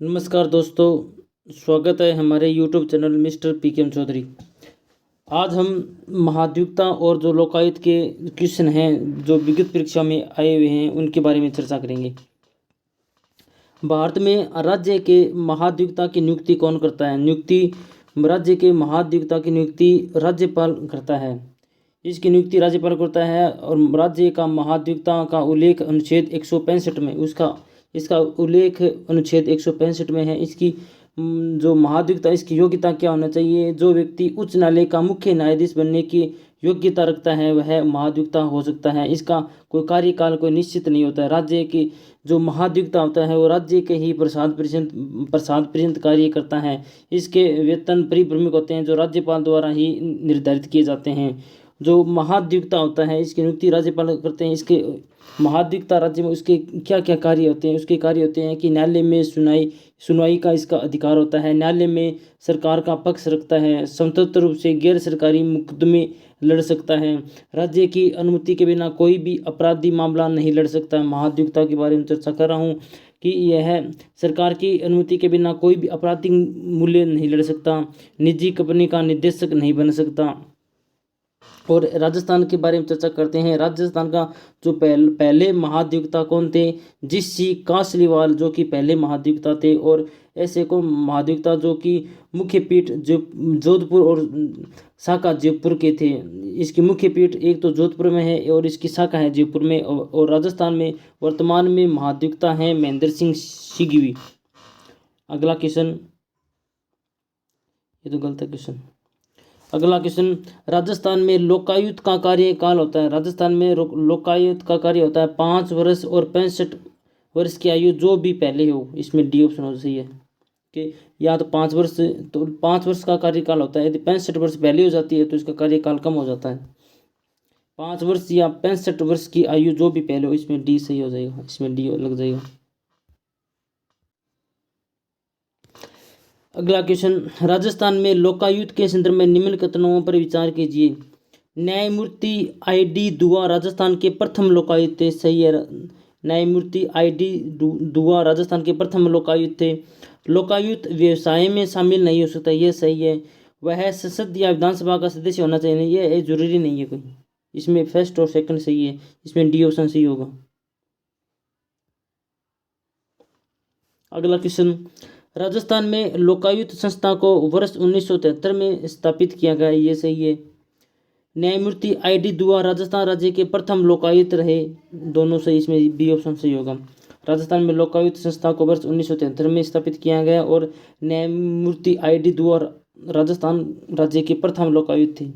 नमस्कार दोस्तों, स्वागत है हमारे YouTube channel mister PKM Chaudhary. आज हम महाधिवक्ता और जो लोकायुक्त के क्वेश्चन हैं जो विगत परीक्षा में आए हुए हैं उनके बारे में चर्चा करेंगे। भारत में राज्य के महाधिवक्ता की नियुक्ति कौन करता है? राज्य के महाधिवक्ता की नियुक्ति राज्यपाल करता है। इसकी नियुक्ति राज्यपाल करता है और राज्य का महाधिवक्ता का उल्लेख अनुच्छेद 165 में इसका उल्लेख अनुच्छेद 165 में है। इसकी जो महाधिवक्ता इसकी योग्यता क्या होना चाहिए? जो व्यक्ति उच्च न्यायालय का मुख्य न्यायाधीश बनने की योग्यता रखता है वह महाधिवक्ता हो सकता है। इसका कोई कार्यकाल कोई निश्चित नहीं होता है। राज्य की जो महाधिवक्ता होता है वो राज्य के ही प्रसाद पर्यंत कार्य करता है। इसके वेतन परिभ्रमिक होते हैं जो राज्यपाल द्वारा ही निर्धारित किए जाते हैं। जो महाधिवक्ता होता है इसकी नियुक्ति राज्यपाल करते हैं। इसके महाधिवक्ता राज्य में उसके क्या क्या कार्य होते हैं? उसके कार्य होते हैं कि न्यायालय में सुनवाई का इसका अधिकार होता है। न्यायालय में सरकार का पक्ष रखता है। स्वतंत्र रूप से गैर सरकारी मुकदमे लड़ सकता है। राज्य की अनुमति के बिना कोई भी अपराधी मामला नहीं लड़ सकता। महाधिवक्ता के बारे में चर्चा कर रहा हूँ कि यह सरकार की अनुमति के बिना कोई भी आपराधिक मूल्य नहीं लड़ सकता। निजी कंपनी का निदेशक नहीं बन सकता। और राजस्थान के बारे में चर्चा करते हैं। राजस्थान का जो पहले महाधिवक्ता कौन थे? जी कासलीवाल जो कि पहले महाधिवक्ता थे। और ऐसे को महाधिवक्ता जो कि मुख्य पीठ जोधपुर और शाखा जयपुर के थे। इसकी मुख्य पीठ एक तो जोधपुर में है और इसकी शाखा है जयपुर में। और राजस्थान में वर्तमान में महाधिवक्ता हैं महेंद्र सिंह सिंघवी। अगला क्वेश्चन, ये तो गलत है क्वेश्चन। अगला क्वेश्चन, राजस्थान में लोकायुक्त का कार्यकाल होता है। राजस्थान में लोकायुक्त का कार्य होता है 5 वर्ष और 65 वर्ष की आयु जो भी पहले हो। इसमें डी ऑप्शन हो सही है कि या तो 5 वर्ष का कार्यकाल होता है। यदि 65 वर्ष पहले हो जाती है तो इसका कार्यकाल कम हो जाता है। 5 वर्ष या 65 वर्ष की आयु जो भी पहले हो, इसमें डी सही हो जाएगा। इसमें डी लग जाएगा। अगला क्वेश्चन, राजस्थान में लोकायुक्त के संदर्भ में निम्न कथनों पर विचार कीजिए। न्यायमूर्ति आई.डी. दुआ राजस्थान के प्रथम लोकायुक्त थे। सही है। न्यायमूर्ति आई.डी. दुआ राजस्थान के प्रथम लोकायुक्त थे। लोकायुक्त व्यवसाय में शामिल नहीं हो सकता, यह सही है। वह संसद या विधानसभा का सदस्य होना चाहिए, यह जरूरी नहीं है कोई। इसमें फर्स्ट और सेकंड सही है। इसमें डी ऑप्शन सही होगा। अगला क्वेश्चन, राजस्थान में लोकायुक्त संस्था को वर्ष 1973 में स्थापित किया गया, ये सही है। न्यायमूर्ति आई.डी. दुआ राजस्थान राज्य के प्रथम लोकायुक्त रहे, दोनों सही। इसमें बी ऑप्शन सही होगा। राजस्थान में लोकायुक्त संस्था को वर्ष 1973 में स्थापित किया गया और न्यायमूर्ति आई.डी. दुआ राजस्थान राज्य के प्रथम लोकायुक्त थे।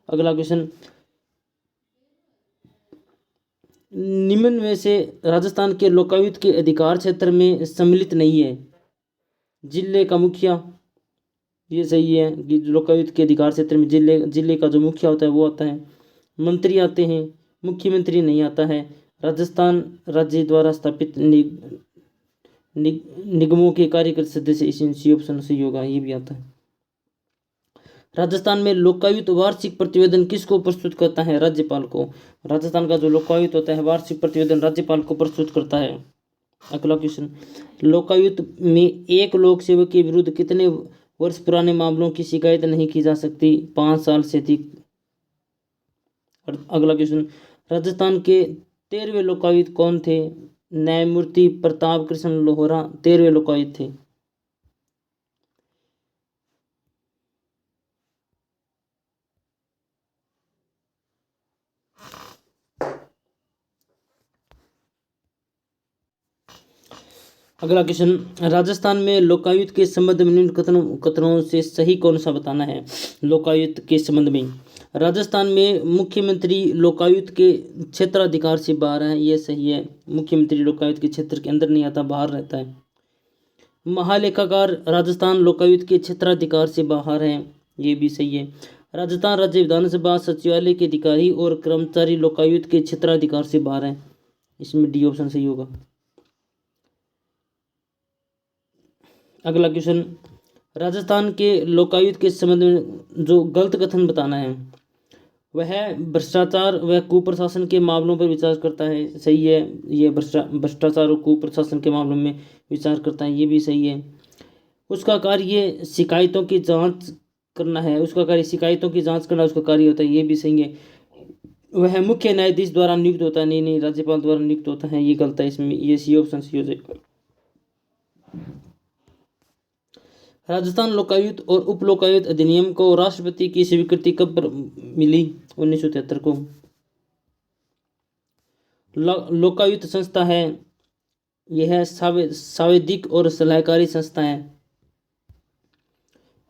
अगला क्वेश्चन, निम्न में से राजस्थान के लोकायुक्त के अधिकार क्षेत्र में सम्मिलित नहीं है। जिले का मुखिया, ये सही है कि लोकायुक्त के अधिकार क्षेत्र में जिले का जो मुखिया होता है वो आता है। मंत्री आते हैं, मुख्यमंत्री नहीं आता है। राजस्थान राज्य द्वारा स्थापित निगमों के कार्यकारी सदस्य, इसी ऑप्शन सही होगा, ये भी आता है। राजस्थान में लोकायुक्त वार्षिक प्रतिवेदन किसको प्रस्तुत करता है? राज्यपाल को। राजस्थान का जो लोकायुक्त होता है वार्षिक प्रतिवेदन राज्यपाल को प्रस्तुत करता है। अगला क्वेश्चन, लोकायुक्त में एक लोक सेवक के विरुद्ध कितने वर्ष पुराने मामलों की शिकायत नहीं की जा सकती? 5 साल से अधिक। अगला क्वेश्चन, राजस्थान के 13वें लोकायुक्त कौन थे? न्यायमूर्ति प्रताप कृष्ण लोहरा 13वें लोकायुक्त थे। अगला क्वेश्चन, राजस्थान में लोकायुक्त के संबंध में निम्न कथनों से सही कौन सा बताना है? लोकायुक्त के संबंध में राजस्थान में मुख्यमंत्री लोकायुक्त के क्षेत्राधिकार से बाहर है, यह सही है। मुख्यमंत्री लोकायुक्त के क्षेत्र के अंदर नहीं आता, बाहर रहता है। महालेखाकार राजस्थान लोकायुक्त के क्षेत्राधिकार से बाहर है, ये भी सही है। राजस्थान राज्य विधानसभा सचिवालय के अधिकारी और कर्मचारी लोकायुक्त के क्षेत्राधिकार से बाहर है, इसमें डी ऑप्शन सही होगा। अगला क्वेश्चन, राजस्थान के लोकायुक्त के संबंध में जो गलत कथन बताना है। वह भ्रष्टाचार व कुप्रशासन के मामलों पर विचार करता है, सही है। ये भ्रष्टाचार और कुप्रशासन के मामलों में विचार करता है, ये भी सही है। उसका कार्य शिकायतों की जांच करना है, उसका कार्य शिकायतों की जांच करना उसका कार्य होता है, ये भी सही है। वह मुख्य न्यायाधीश द्वारा नियुक्त होता है, नहीं, राज्यपाल द्वारा नियुक्त होता है, ये गलत है। इसमें ये सी ऑप्शन सी हो जाएगा। राजस्थान लोकायुक्त और उप लोकायुक्त अधिनियम को राष्ट्रपति की स्वीकृति कब मिली? 1973 को। लोकायुक्त संस्था है, यह सांविधिक और सलाहकारी संस्था है।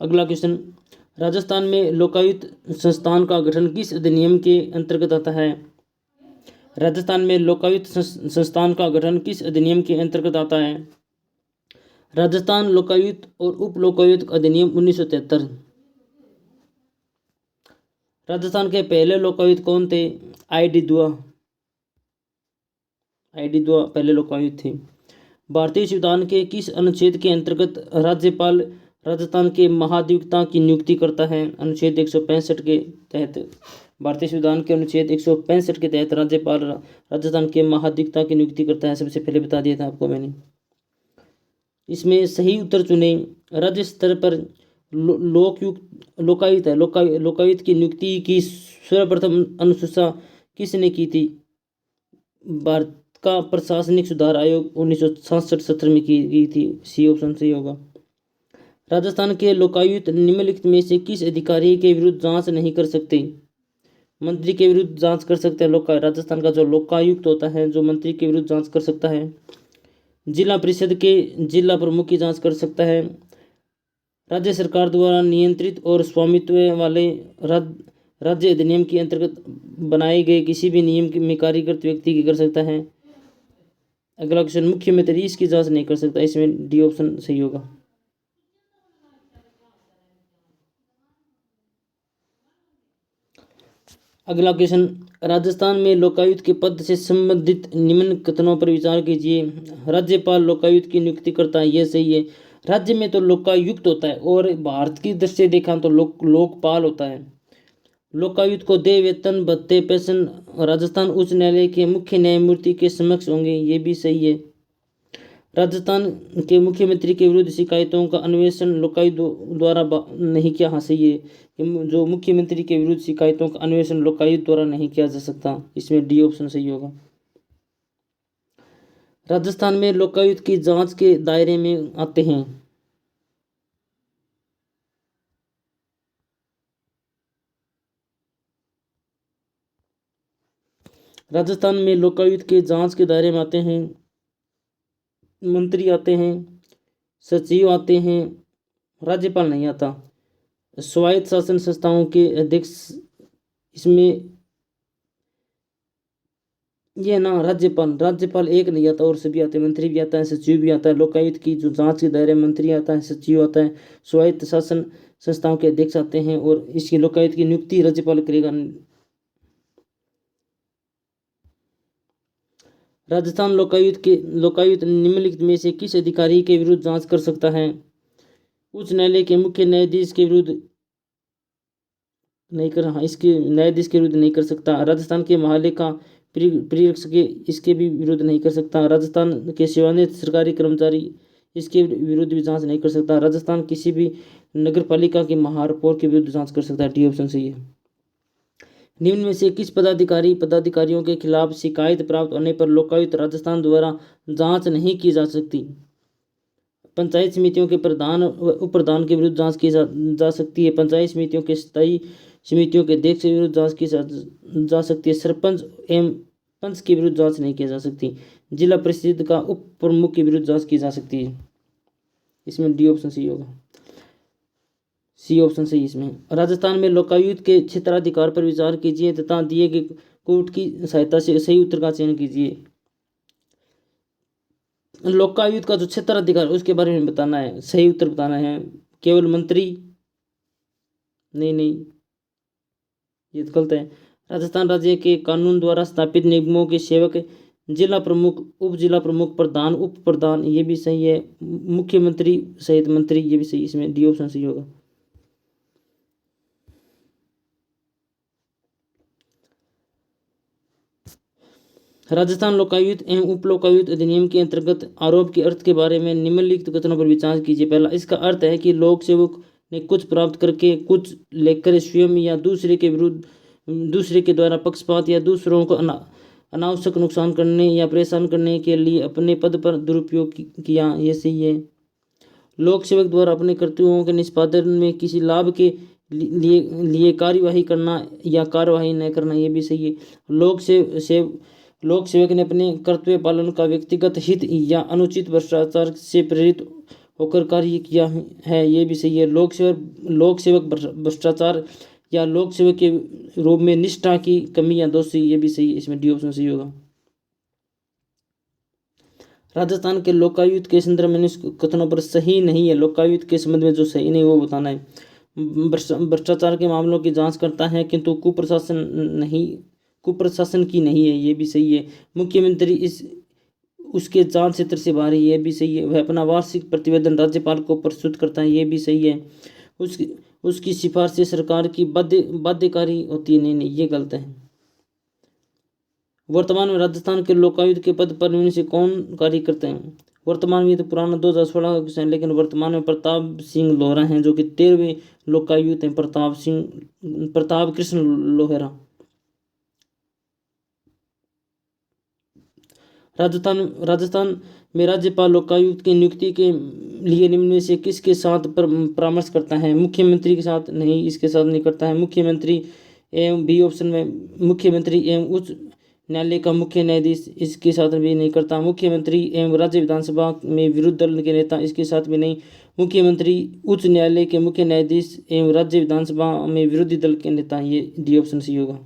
अगला क्वेश्चन, राजस्थान में लोकायुक्त संस्थान का गठन किस अधिनियम के अंतर्गत आता है? राजस्थान में लोकायुक्त संस्थान का गठन किस अधिनियम के अंतर्गत आता है? राजस्थान लोकायुक्त और उप लोकायुक्त अधिनियम 1973। राजस्थान के पहले लोकायुक्त कौन थे? आई.डी. दुआ पहले लोकायुक्त थे। भारतीय संविधान के किस अनुच्छेद के अंतर्गत राज्यपाल राजस्थान के महाधिवक्ता की नियुक्ति करता है? अनुच्छेद 165 के तहत। भारतीय संविधान के अनुच्छेद 165 के तहत राज्यपाल राजस्थान के महाधिवक्ता की नियुक्ति करता है, सबसे पहले बता दिया था आपको मैंने। इसमें सही उत्तर चुने। राज्य स्तर पर लोकायुक्त है, लोकायुक्त की नियुक्ति की सर्वप्रथम अनुशंसा किसने की थी? भारत का प्रशासनिक सुधार आयोग 1966-70 में की गई थी, सी ऑप्शन सही होगा। राजस्थान के लोकायुक्त निम्नलिखित में से किस अधिकारी के विरुद्ध जांच नहीं कर सकते? मंत्री के विरुद्ध जांच कर सकते हैं। राजस्थान का जो लोकायुक्त होता है, जो मंत्री के विरुद्ध जांच कर सकता है। जिला परिषद के जिला प्रमुख की जांच कर सकता है। राज्य सरकार द्वारा नियंत्रित और स्वामित्व वाले राज्य अधिनियम के अंतर्गत बनाए गए किसी भी नियम में कार्यरत व्यक्ति की कर सकता है। अगला क्वेश्चन, मुख्यमंत्री इसकी जांच नहीं कर सकता, इसमें डी ऑप्शन सही होगा। अगला क्वेश्चन, राजस्थान में लोकायुक्त के पद से संबंधित निम्न कथनों पर विचार कीजिए। राज्यपाल लोकायुक्त की नियुक्ति करता है, यह सही है। राज्य में तो लोकायुक्त होता है और भारत की दृष्टि से देखा तो लोकपाल होता है। लोकायुक्त को देय वेतन भत्ते पेंशन राजस्थान उच्च न्यायालय के मुख्य न्यायमूर्ति के समक्ष होंगे, ये भी सही है। राजस्थान के मुख्यमंत्री के विरुद्ध शिकायतों का अन्वेषण लोकायुक्त द्वारा नहीं किया, हाँ सही है। जो मुख्यमंत्री के विरुद्ध शिकायतों का अन्वेषण लोकायुक्त द्वारा नहीं किया जा सकता, इसमें डी ऑप्शन सही होगा। राजस्थान में लोकायुक्त की जांच के दायरे में आते हैं राजस्थान में लोकायुक्त के जांच के दायरे में आते हैं मंत्री आते हैं, सचिव आते हैं, राज्यपाल नहीं आता। स्वायत्त शासन संस्थाओं के अध्यक्ष, इसमें ये ना राज्यपाल एक नहीं आता और सभी आते हैं, मंत्री भी आता है, सचिव भी आता है। लोकायुक्त की जो जांच के दायरे मंत्री आता है, सचिव आता है, स्वायत्त शासन संस्थाओं के अध्यक्ष आते हैं और इसकी लोकायुक्त की नियुक्ति राज्यपाल करेगा। राजस्थान लोकायुक्त निम्नलिखित में से किस अधिकारी के विरुद्ध जांच कर सकता है? उच्च न्यायालय के मुख्य न्यायाधीश के विरुद्ध नहीं कर, हाँ इसके न्यायाधीश के विरुद्ध नहीं कर सकता। राजस्थान के महालेखा परीक्षक के इसके भी विरुद्ध नहीं कर सकता। राजस्थान के सेवानिवृत्त सरकारी कर्मचारी इसके विरुद्ध भी जांच नहीं कर सकता। राजस्थान किसी भी नगर पालिका के महापौर के विरुद्ध जांच कर सकता है, डी ऑप्शन सही है। निम्न में से किस पदाधिकारियों के खिलाफ शिकायत प्राप्त होने पर लोकायुक्त राजस्थान द्वारा जांच नहीं की जा सकती? पंचायत समितियों के प्रधान व उप प्रधान के विरुद्ध जांच की जा सकती है। पंचायत समितियों के स्थायी समितियों के अध्यक्ष के विरुद्ध जांच की जा सकती है। सरपंच एवं पंच के विरुद्ध जांच नहीं की जा सकती। जिला परिषद का उप प्रमुख के विरुद्ध जांच की जा सकती है, इसमें डी ऑप्शन सही होगा, सी ऑप्शन सही इसमें। राजस्थान में लोकायुक्त के क्षेत्राधिकार पर विचार कीजिए तथा दिए गए कोर्ट की सहायता से सही उत्तर का चयन कीजिए। लोकायुक्त का जो क्षेत्राधिकार उसके बारे में बताना है, सही उत्तर बताना है। केवल मंत्री, नहीं ये तो गलत है। राजस्थान राज्य के कानून द्वारा स्थापित निगमों के सेवक जिला प्रमुख, उप जिला प्रमुख, प्रधान, उप प्रधान, ये भी सही है। मुख्यमंत्री सहित मंत्री, ये भी सही, इसमें डी ऑप्शन सही होगा। राजस्थान लोकायुक्त एवं उप लोकायुक्त अधिनियम के अंतर्गत आरोप के अर्थ के बारे में निम्नलिखित कथनों पर विचार कीजिए। पहला, इसका अर्थ है कि लोक सेवक ने कुछ प्राप्त करके कुछ लेकर स्वयं या दूसरे के विरुद्ध, दूसरे के द्वारा पक्षपात या दूसरों को अनावश्यक नुकसान करने या परेशान करने के लिए अपने पद पर दुरुपयोग किया। ये सही है। लोक सेवक द्वारा अपने कर्तव्यों के निष्पादन में किसी लाभ के लिए कार्यवाही करना या कार्यवाही न करना, ये भी सही है। लोक सेवक ने अपने कर्तव्य पालन का व्यक्तिगत हित या अनुचित भ्रष्टाचार से प्रेरित होकर कार्य किया है, ये भी सही है। लोक सेवक भ्रष्टाचार या लोक सेवक के रूप में निष्ठा की कमी या दोषी, ये भी सही है। इसमें डी ऑप्शन सही होगा। राजस्थान के लोकायुक्त के संदर्भ में कथनों पर सही नहीं है। लोकायुक्त के संबंध में जो सही नहीं वो बताना है। भ्रष्टाचार के मामलों की जांच करता है किंतु कुप्रशासन की नहीं है, ये भी सही है। मुख्यमंत्री उसके जांच क्षेत्र से बाहर है, ये भी सही है। वह अपना वार्षिक प्रतिवेदन राज्यपाल को प्रस्तुत करता है, ये भी सही है। उसकी सिफारिशें सरकार की बाध्यकारी होती है, नहीं, ये गलत है। वर्तमान में राजस्थान के लोकायुक्त के पद पर इनमें से कौन कार्य करते हैं? वर्तमान में, तो पुराना 2016 का क्वेश्चन है, लेकिन वर्तमान में प्रताप सिंह लोहरा हैं जो कि 13वें लोकायुक्त हैं। प्रताप कृष्ण लोहरा। राजस्थान में राज्यपाल लोकायुक्त की नियुक्ति के लिए निम्न में से किसके साथ परामर्श करता है? मुख्यमंत्री के साथ नहीं, इसके साथ नहीं करता है। मुख्यमंत्री एवं बी ऑप्शन में मुख्यमंत्री एवं उच्च न्यायालय का मुख्य न्यायाधीश, इसके साथ भी नहीं करता। मुख्यमंत्री एवं राज्य विधानसभा में विरोधी दल के नेता, इसके साथ भी नहीं। मुख्यमंत्री उच्च न्यायालय के मुख्य न्यायाधीश एवं राज्य विधानसभा में विरोधी दल के नेता, ये डी ऑप्शन सही होगा।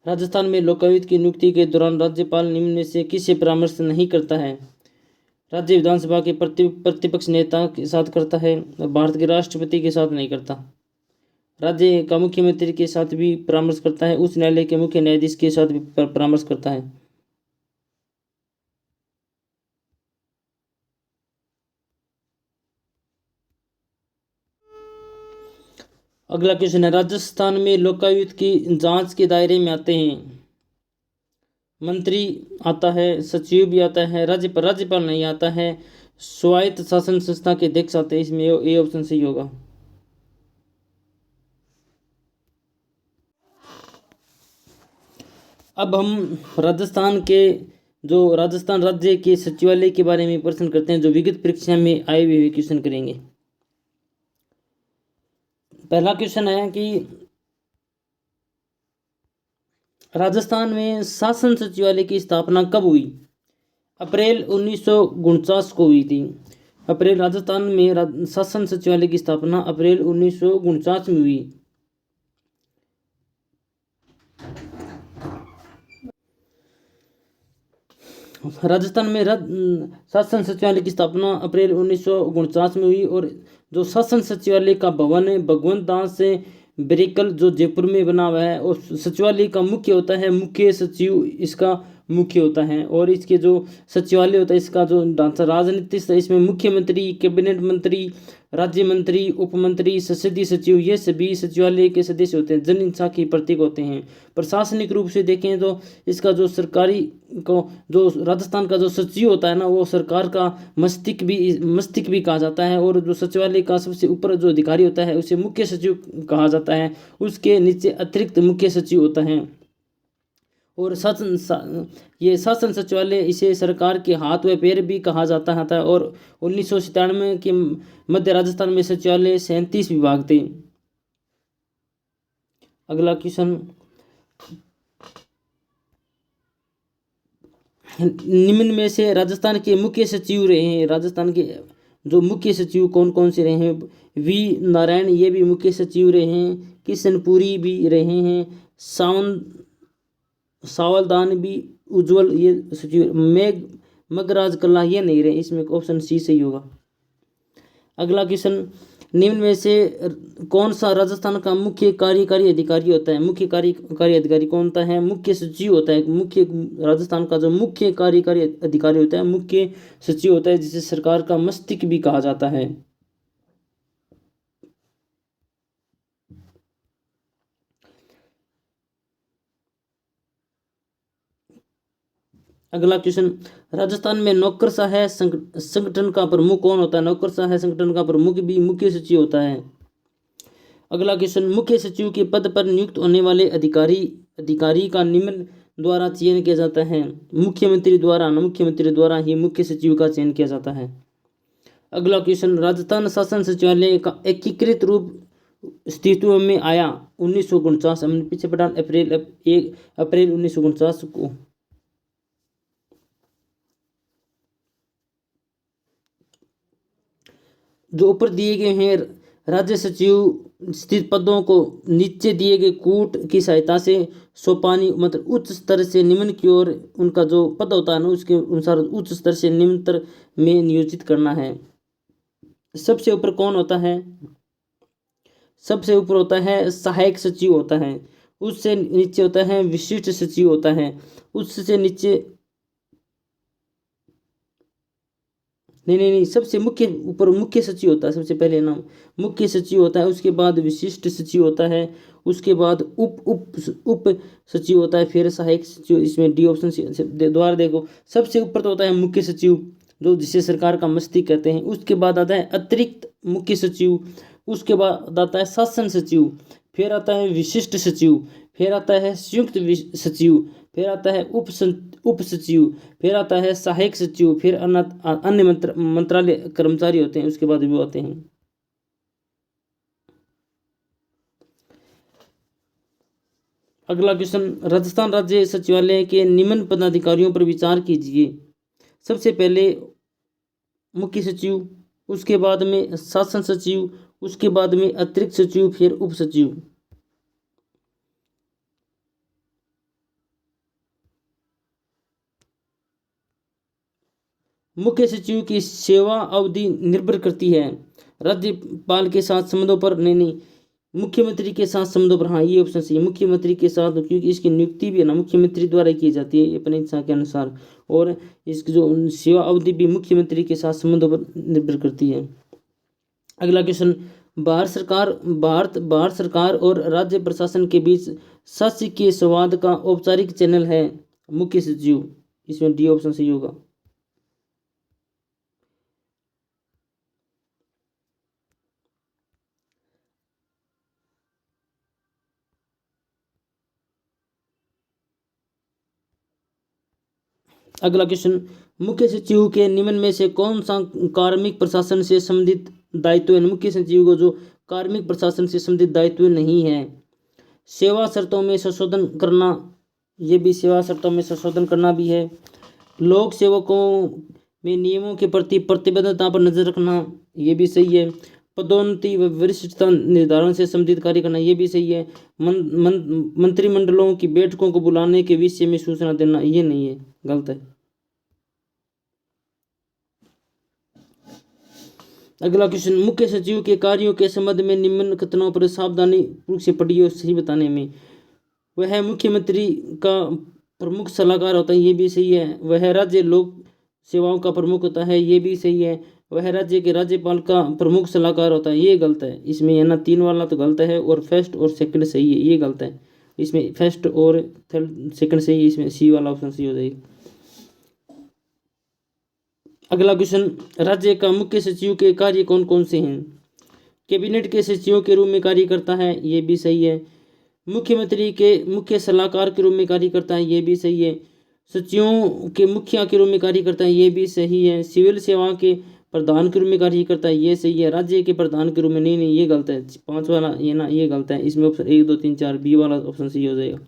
राजस्थान में लोकायुक्त की नियुक्ति के दौरान राज्यपाल निम्न में से किससे परामर्श नहीं करता है? राज्य विधानसभा के प्रतिपक्ष नेता के साथ करता है, भारत के राष्ट्रपति के साथ नहीं करता। राज्य का मुख्यमंत्री के साथ भी परामर्श करता है, उच्च न्यायालय के मुख्य न्यायाधीश के साथ भी परामर्श करता है। अगला क्वेश्चन है, राजस्थान में लोकायुक्त की जांच के दायरे में आते हैं मंत्री आता है, सचिव भी आता है, राज्यपाल नहीं आता है, स्वायत्त शासन संस्था के अध्यक्ष आते हैं। इसमें ए ऑप्शन सही होगा। अब हम राजस्थान राज्य के सचिवालय के बारे में प्रश्न करते हैं, जो विगत परीक्षा में आए हुए क्वेश्चन करेंगे। पहला क्वेश्चन है कि राजस्थान में शासन सचिवालय की स्थापना कब हुई? अप्रैल 1949 को हुई थी। राजस्थान में शासन सचिवालय की स्थापना अप्रैल 1949 में हुई। राजस्थान में शासन सचिवालय की स्थापना अप्रैल 1949 में हुई और जो शासन सचिवालय का भवन है भगवंत दास से ब्रेकल जो जयपुर में बना हुआ है, और सचिवालय का मुख्य होता है मुख्य सचिव, इसका मुख्य होता है। और इसके जो सचिवालय होता है इसका जो ढांचा राजनीतिक, इसमें मुख्यमंत्री, कैबिनेट मंत्री, राज्य मंत्री, उप मंत्री, संसदीय सचिव, ये सभी सचिवालय के सदस्य होते हैं, जनइच्छा के प्रतीक होते हैं। प्रशासनिक रूप से देखें तो इसका जो सरकारी जो राजस्थान का जो सचिव होता है ना, वो सरकार का मस्तिष्क भी कहा जाता है। और जो सचिवालय का सबसे ऊपर जो अधिकारी होता है उसे मुख्य सचिव कहा जाता है, उसके नीचे अतिरिक्त मुख्य सचिव होता है। और ये शासन सचिवालय इसे सरकार के हाथ व पैर भी कहा जाता था। और 1997 के मध्य राजस्थान में सचिवालय 37 विभाग थे। अगला क्वेश्चन, निम्न में से राजस्थान के मुख्य सचिव रहे हैं, राजस्थान के जो मुख्य सचिव कौन कौन से रहे हैं? वी नारायण, ये भी मुख्य सचिव रहे हैं। किशनपुरी भी रहे हैं। सावलदान भी, उज्जवल ये सचिव। मगराज कल्ला ये नहीं रहे, इसमें ऑप्शन सी सही होगा। अगला क्वेश्चन, निम्न में से कौन सा राजस्थान का मुख्य कार्यकारी अधिकारी होता है? मुख्य कार्यकारी अधिकारी कौन होता है? मुख्य सचिव होता है। मुख्य राजस्थान का जो मुख्य कार्यकारी अधिकारी होता है मुख्य सचिव होता है, जिसे सरकार का मस्तिष्क भी कहा जाता है। अगला क्वेश्चन, राजस्थान में नौकरशाह है संगठन का प्रमुख कौन होता है? नौकरशाह है संगठन का प्रमुख भी मुख्य सचिव होता है। अगला क्वेश्चन, मुख्य सचिव के पद पर नियुक्त होने वाले अधिकारी का निम्न द्वारा चयन किया जाता है। मुख्यमंत्री द्वारा ही मुख्य सचिव का चयन किया जाता है। अगला क्वेश्चन, राजस्थान शासन सचिवालय का एकीकृत रूप अस्तित्व में आया 1949। हमने पीछे पढ़ा अप्रैल 1949 को। जो ऊपर दिए गए हैं राज्य सचिव स्थित पदों को नीचे दिए गए कूट की सहायता से सोपानी मतलब उच्च स्तर से निम्न की ओर उनका जो पद होता है ना उसके अनुसार उच्च स्तर से निम्न स्तर में नियोजित करना है। सबसे ऊपर कौन होता है? सबसे ऊपर होता है सहायक सचिव होता है, उससे नीचे होता है विशिष्ट सचिव होता है, उससे नीचे नहीं, सबसे ऊपर मुख्य सचिव होता है। सबसे पहले नाम मुख्य सचिव होता है, उसके बाद विशिष्ट सचिव होता है, उसके बाद उप सचिव होता है, फिर सहायक सचिव। इसमें डी ऑप्शन द्वारा देखो, सबसे ऊपर तो होता है मुख्य सचिव जो जिसे सरकार का मस्तिष्क कहते हैं। उसके बाद आता है अतिरिक्त मुख्य सचिव, उसके बाद आता है शासन सचिव, फिर आता है विशिष्ट सचिव, फिर आता है संयुक्त सचिव, फिर आता है उप सचिव, फिर आता है सहायक सचिव, फिर अन्य मंत्रालय कर्मचारी होते हैं, उसके बाद भी आते हैं। अगला क्वेश्चन, राजस्थान राज्य सचिवालय के निम्न पदाधिकारियों पर विचार कीजिए। सबसे पहले मुख्य सचिव, उसके बाद में शासन सचिव, उसके बाद में अतिरिक्त सचिव, फिर उप सचिव। मुख्य सचिव की सेवा अवधि निर्भर करती है राज्यपाल के साथ संबंधों पर। नहीं, मुख्यमंत्री के साथ संबंधों पर। हाँ, ये ऑप्शन सही है, मुख्यमंत्री के साथ, क्योंकि इसकी नियुक्ति भी है ना मुख्यमंत्री द्वारा की जाती है अपनी इच्छा के अनुसार, और इसकी जो सेवा अवधि भी मुख्यमंत्री के साथ संबंधों पर निर्भर करती है। अगला क्वेश्चन, भारत सरकार और राज्य प्रशासन के बीच शासकीय संवाद का औपचारिक चैनल है मुख्य सचिव। इसमें डी ऑप्शन सही होगा। अगला क्वेश्चन, मुख्य सचिव के निम्न में से कौन सा कार्मिक प्रशासन से संबंधित दायित्व है? मुख्य सचिव को जो कार्मिक प्रशासन से संबंधित दायित्व नहीं है। सेवा शर्तों में संशोधन करना, ये भी सेवा शर्तों में संशोधन करना भी है। लोक सेवकों में नियमों के प्रति प्रतिबद्धता पर नजर रखना, ये भी सही है। पदोन्नति व वरिष्ठता निर्धारण से संबंधित कार्य करना, ये भी सही है। मंत्रिमंडलों की बैठकों को बुलाने के विषय में सूचना देना, ये नहीं है, गलत है। अगला क्वेश्चन, मुख्य सचिव के कार्यों के संबंध में निम्न कथनों पर सावधानी पूर्वक से पढ़िए और सही बताने में। वह मुख्यमंत्री का प्रमुख सलाहकार होता है, ये भी सही है। वह राज्य लोक सेवाओं का प्रमुख होता है, ये भी सही है। वह राज्य के राज्यपाल का प्रमुख सलाहकार होता है, ये गलत है। इसमें है ना 3 वाला तो गलत है, और फर्स्ट और सेकंड सही है, ये गलत है। इसमें फर्स्ट और थर्ड सेकंड सही है, इसमें सी वाला ऑप्शन सही हो जाएगा। अगला क्वेश्चन, राज्य का मुख्य सचिव के कार्य कौन कौन से हैं? कैबिनेट के सचिवों के रूप में कार्य करता है, ये भी सही है। मुख्यमंत्री के मुख्य सलाहकार के रूप में कार्य करता है, ये भी सही है। सचिवों के मुखिया के रूप में कार्य करता है, ये भी सही है। सिविल सेवा के प्रधान के रूप में कार्य करता है, ये सही है। राज्य के प्रधान के रूप में नहीं, ये गलत है। 5 वाला ये ना, ये गलत है। इसमें ऑप्शन 1 2 3 4 बी वाला ऑप्शन सही हो जाएगा।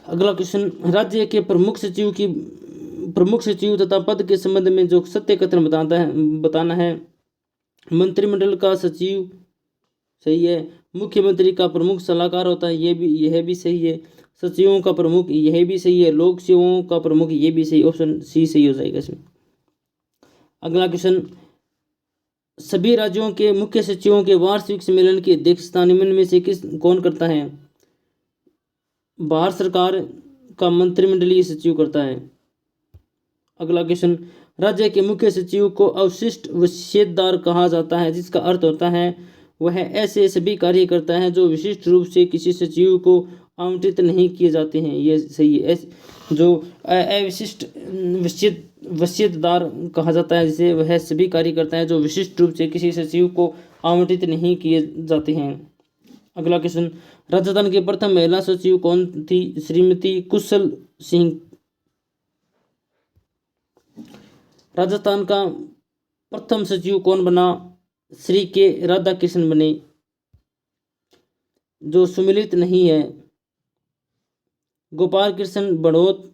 अगला क्वेश्चन, राज्य के प्रमुख सचिव तथा पद के संबंध में जो सत्य कथन बताना है। मंत्रिमंडल का सचिव सही है। मुख्यमंत्री का प्रमुख सलाहकार होता है, यह भी सही है। सचिवों का प्रमुख, यह भी सही है। लोक सेवाओं का प्रमुख, ये भी सही, ऑप्शन सी सही हो जाएगा इसमें। अगला क्वेश्चन, सभी राज्यों के मुख्य सचिवों के वार्षिक सम्मेलन की अध्यक्षता निम्न में से कौन करता है? भारत सरकार का मंत्रिमंडलीय सचिव करता है। अगला क्वेश्चन, राज्य के मुख्य सचिव को अवशिष्ट वसीयतदार कहा जाता है, जिसका अर्थ होता है वह ऐसे सभी कार्य करता है जो विशिष्ट रूप से किसी सचिव को आवंटित नहीं किए जाते हैं। ये सही है। जो अविशिष्ट वसीयतदार कहा जाता है, जिसे वह सभी कार्य करता है जो विशिष्ट रूप से किसी सचिव को आवंटित नहीं किए जाते हैं। अगला क्वेश्चन, राजस्थान की प्रथम महिला सचिव कौन थी? श्रीमती कुशल सिंह। राजस्थान का प्रथम सचिव कौन बना? श्री के राधाकृष्ण बने। जो सुमिलित नहीं है, गोपाल कृष्ण बड़ौत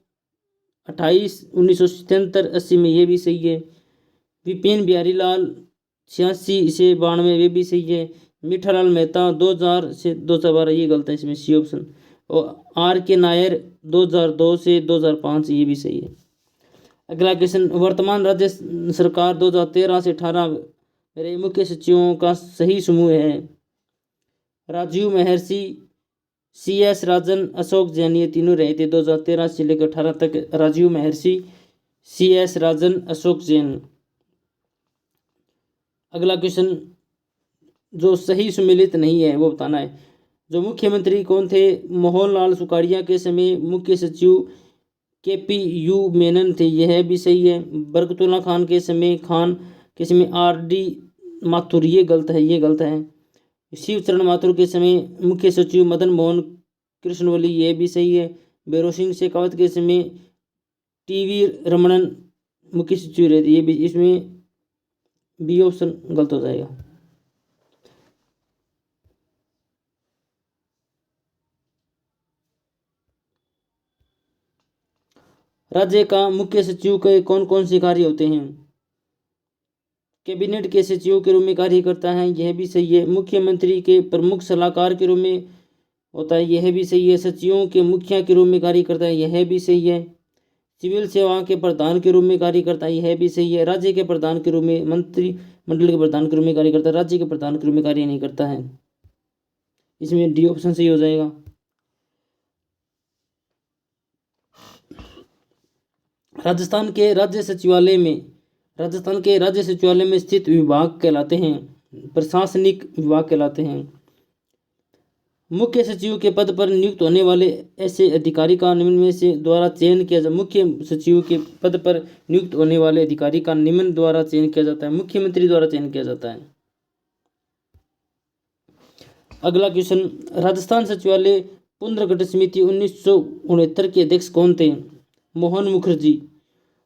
28/1977-80 में, ये भी सही है। विपिन बिहारी लाल 86 से 92, ये भी सही है। मीठालाल मेहता 2000 से 2012, ये गलत है, इसमें सी ऑप्शन। और आर के नायर 2002 से 2005, ये भी सही है। अगला क्वेश्चन, वर्तमान राज्य सरकार 2013 से 18 मेरे मुख्य सचिवों का सही समूह है? राजीव महर्षि, CS राजन, अशोक जैन, ये तीनों रहे थे 2013 से लेकर 18 तक। राजीव महर्षि, CS राजन, अशोक जैन। अगला क्वेश्चन, जो सही सुमेलित नहीं है वो बताना है। जो मुख्यमंत्री कौन थे? मोहनलाल सुखाड़िया के समय मुख्य सचिव KPU मेनन थे, यह भी सही है। बरकतुल्ला खान के समय RD माथुर, ये गलत है, ये गलत है। शिवचरण माथुर के समय मुख्य सचिव मदन मोहन कृष्णवली, ये भी सही है। भैरों सिंह शेखावत के समय TV रमणन मुख्य सचिव रहे थे, ये भी, इसमें बी ऑप्शन गलत हो जाएगा। राज्य का मुख्य सचिव के कौन कौन से कार्य होते हैं? कैबिनेट के सचिव के रूप में कार्य करता है, यह भी सही है। मुख्यमंत्री के प्रमुख सलाहकार के रूप में होता है, यह भी सही है। सचिवों के मुखिया के रूप में कार्य करता है, यह भी सही है। सिविल सेवा के प्रधान के रूप में कार्य करता है, यह भी सही है। राज्य के प्रधान के रूप में, मंत्रिमंडल के प्रधान के रूप में कार्य करता है, राज्य के प्रधान के रूप में कार्य नहीं करता है, इसमें डी ऑप्शन सही हो जाएगा। राजस्थान के राज्य सचिवालय में स्थित विभाग कहलाते हैं, प्रशासनिक विभाग कहलाते हैं। मुख्य सचिव के पद पर नियुक्त होने वाले ऐसे अधिकारी का निम्न में से द्वारा चयन किया जाए। मुख्य सचिव के पद पर नियुक्त होने वाले अधिकारी का निम्न द्वारा चयन किया जाता है, मुख्यमंत्री द्वारा चयन किया जाता है। अगला क्वेश्चन, राजस्थान सचिवालय पुनर्गठन समिति 1969 के अध्यक्ष कौन थे? मोहन मुखर्जी।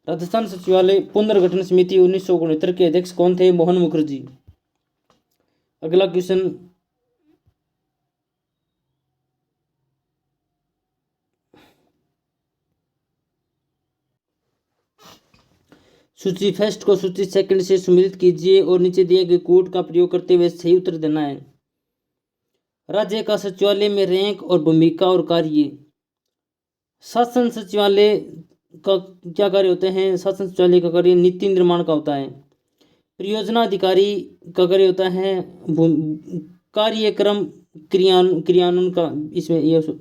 राजस्थान सचिवालय पुनर्गठन समिति 1969 के अध्यक्ष कौन थे? मोहन मुखर्जी। अगला क्वेश्चन, सूची फर्स्ट को सूची सेकंड से सम्मिलित कीजिए और नीचे दिए गए कोड का प्रयोग करते हुए सही उत्तर देना है। राज्य का सचिवालय में रैंक और भूमिका और कार्य। शासन सचिवालय का क्या कार्य होते हैं? शासन सचिवालय का कार्य नीति निर्माण का होता है। परियोजना अधिकारी का कार्य होता है कार्यक्रम क्रियान्वयन का, इसमें यह।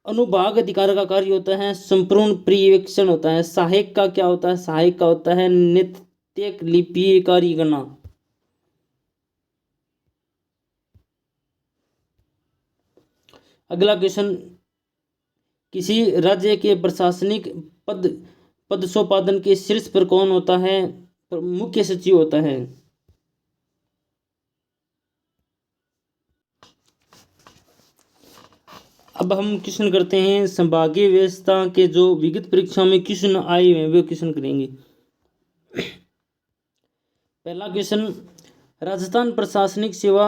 अनुभाग अधिकारी का कार्य होता है संपूर्ण पर्यवेक्षण होता है। सहायक का क्या होता है? सहायक का होता है नित्य लिपि कार्य करना। अगला क्वेश्चन, किसी राज्य के प्रशासनिक पदोत्पादन के शीर्ष पर कौन होता है? मुख्य सचिव होता है। अब हम क्वेश्चन करते हैं संभागीय व्यवस्था के जो विगत परीक्षा में क्वेश्चन आए हुए हैं वे क्वेश्चन करेंगे। पहला क्वेश्चन, राजस्थान प्रशासनिक सेवा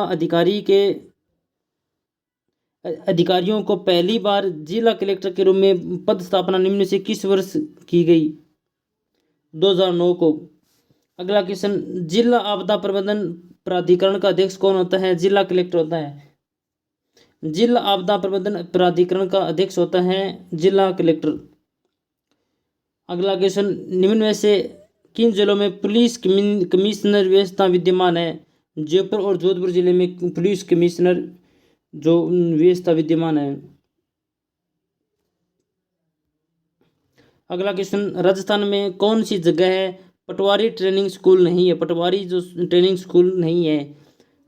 अधिकारियों को पहली बार जिला कलेक्टर के रूप में पद स्थापना निम्न से किस वर्ष की गई? 2009 को। अगला क्वेश्चन, जिला आपदा प्रबंधन प्राधिकरण का अध्यक्ष कौन होता है? जिला कलेक्टर होता है। जिला आपदा प्रबंधन प्राधिकरण का अध्यक्ष होता है जिला कलेक्टर। अगला क्वेश्चन, निम्न में से किन जिलों में पुलिस कमिश्नर व्यवस्था विद्यमान है? जयपुर और जोधपुर जिले में पुलिस कमिश्नर जो व्यवस्था विद्यमान है। अगला क्वेश्चन, राजस्थान में कौन सी जगह है पटवारी ट्रेनिंग स्कूल नहीं है? पटवारी जो ट्रेनिंग स्कूल नहीं है।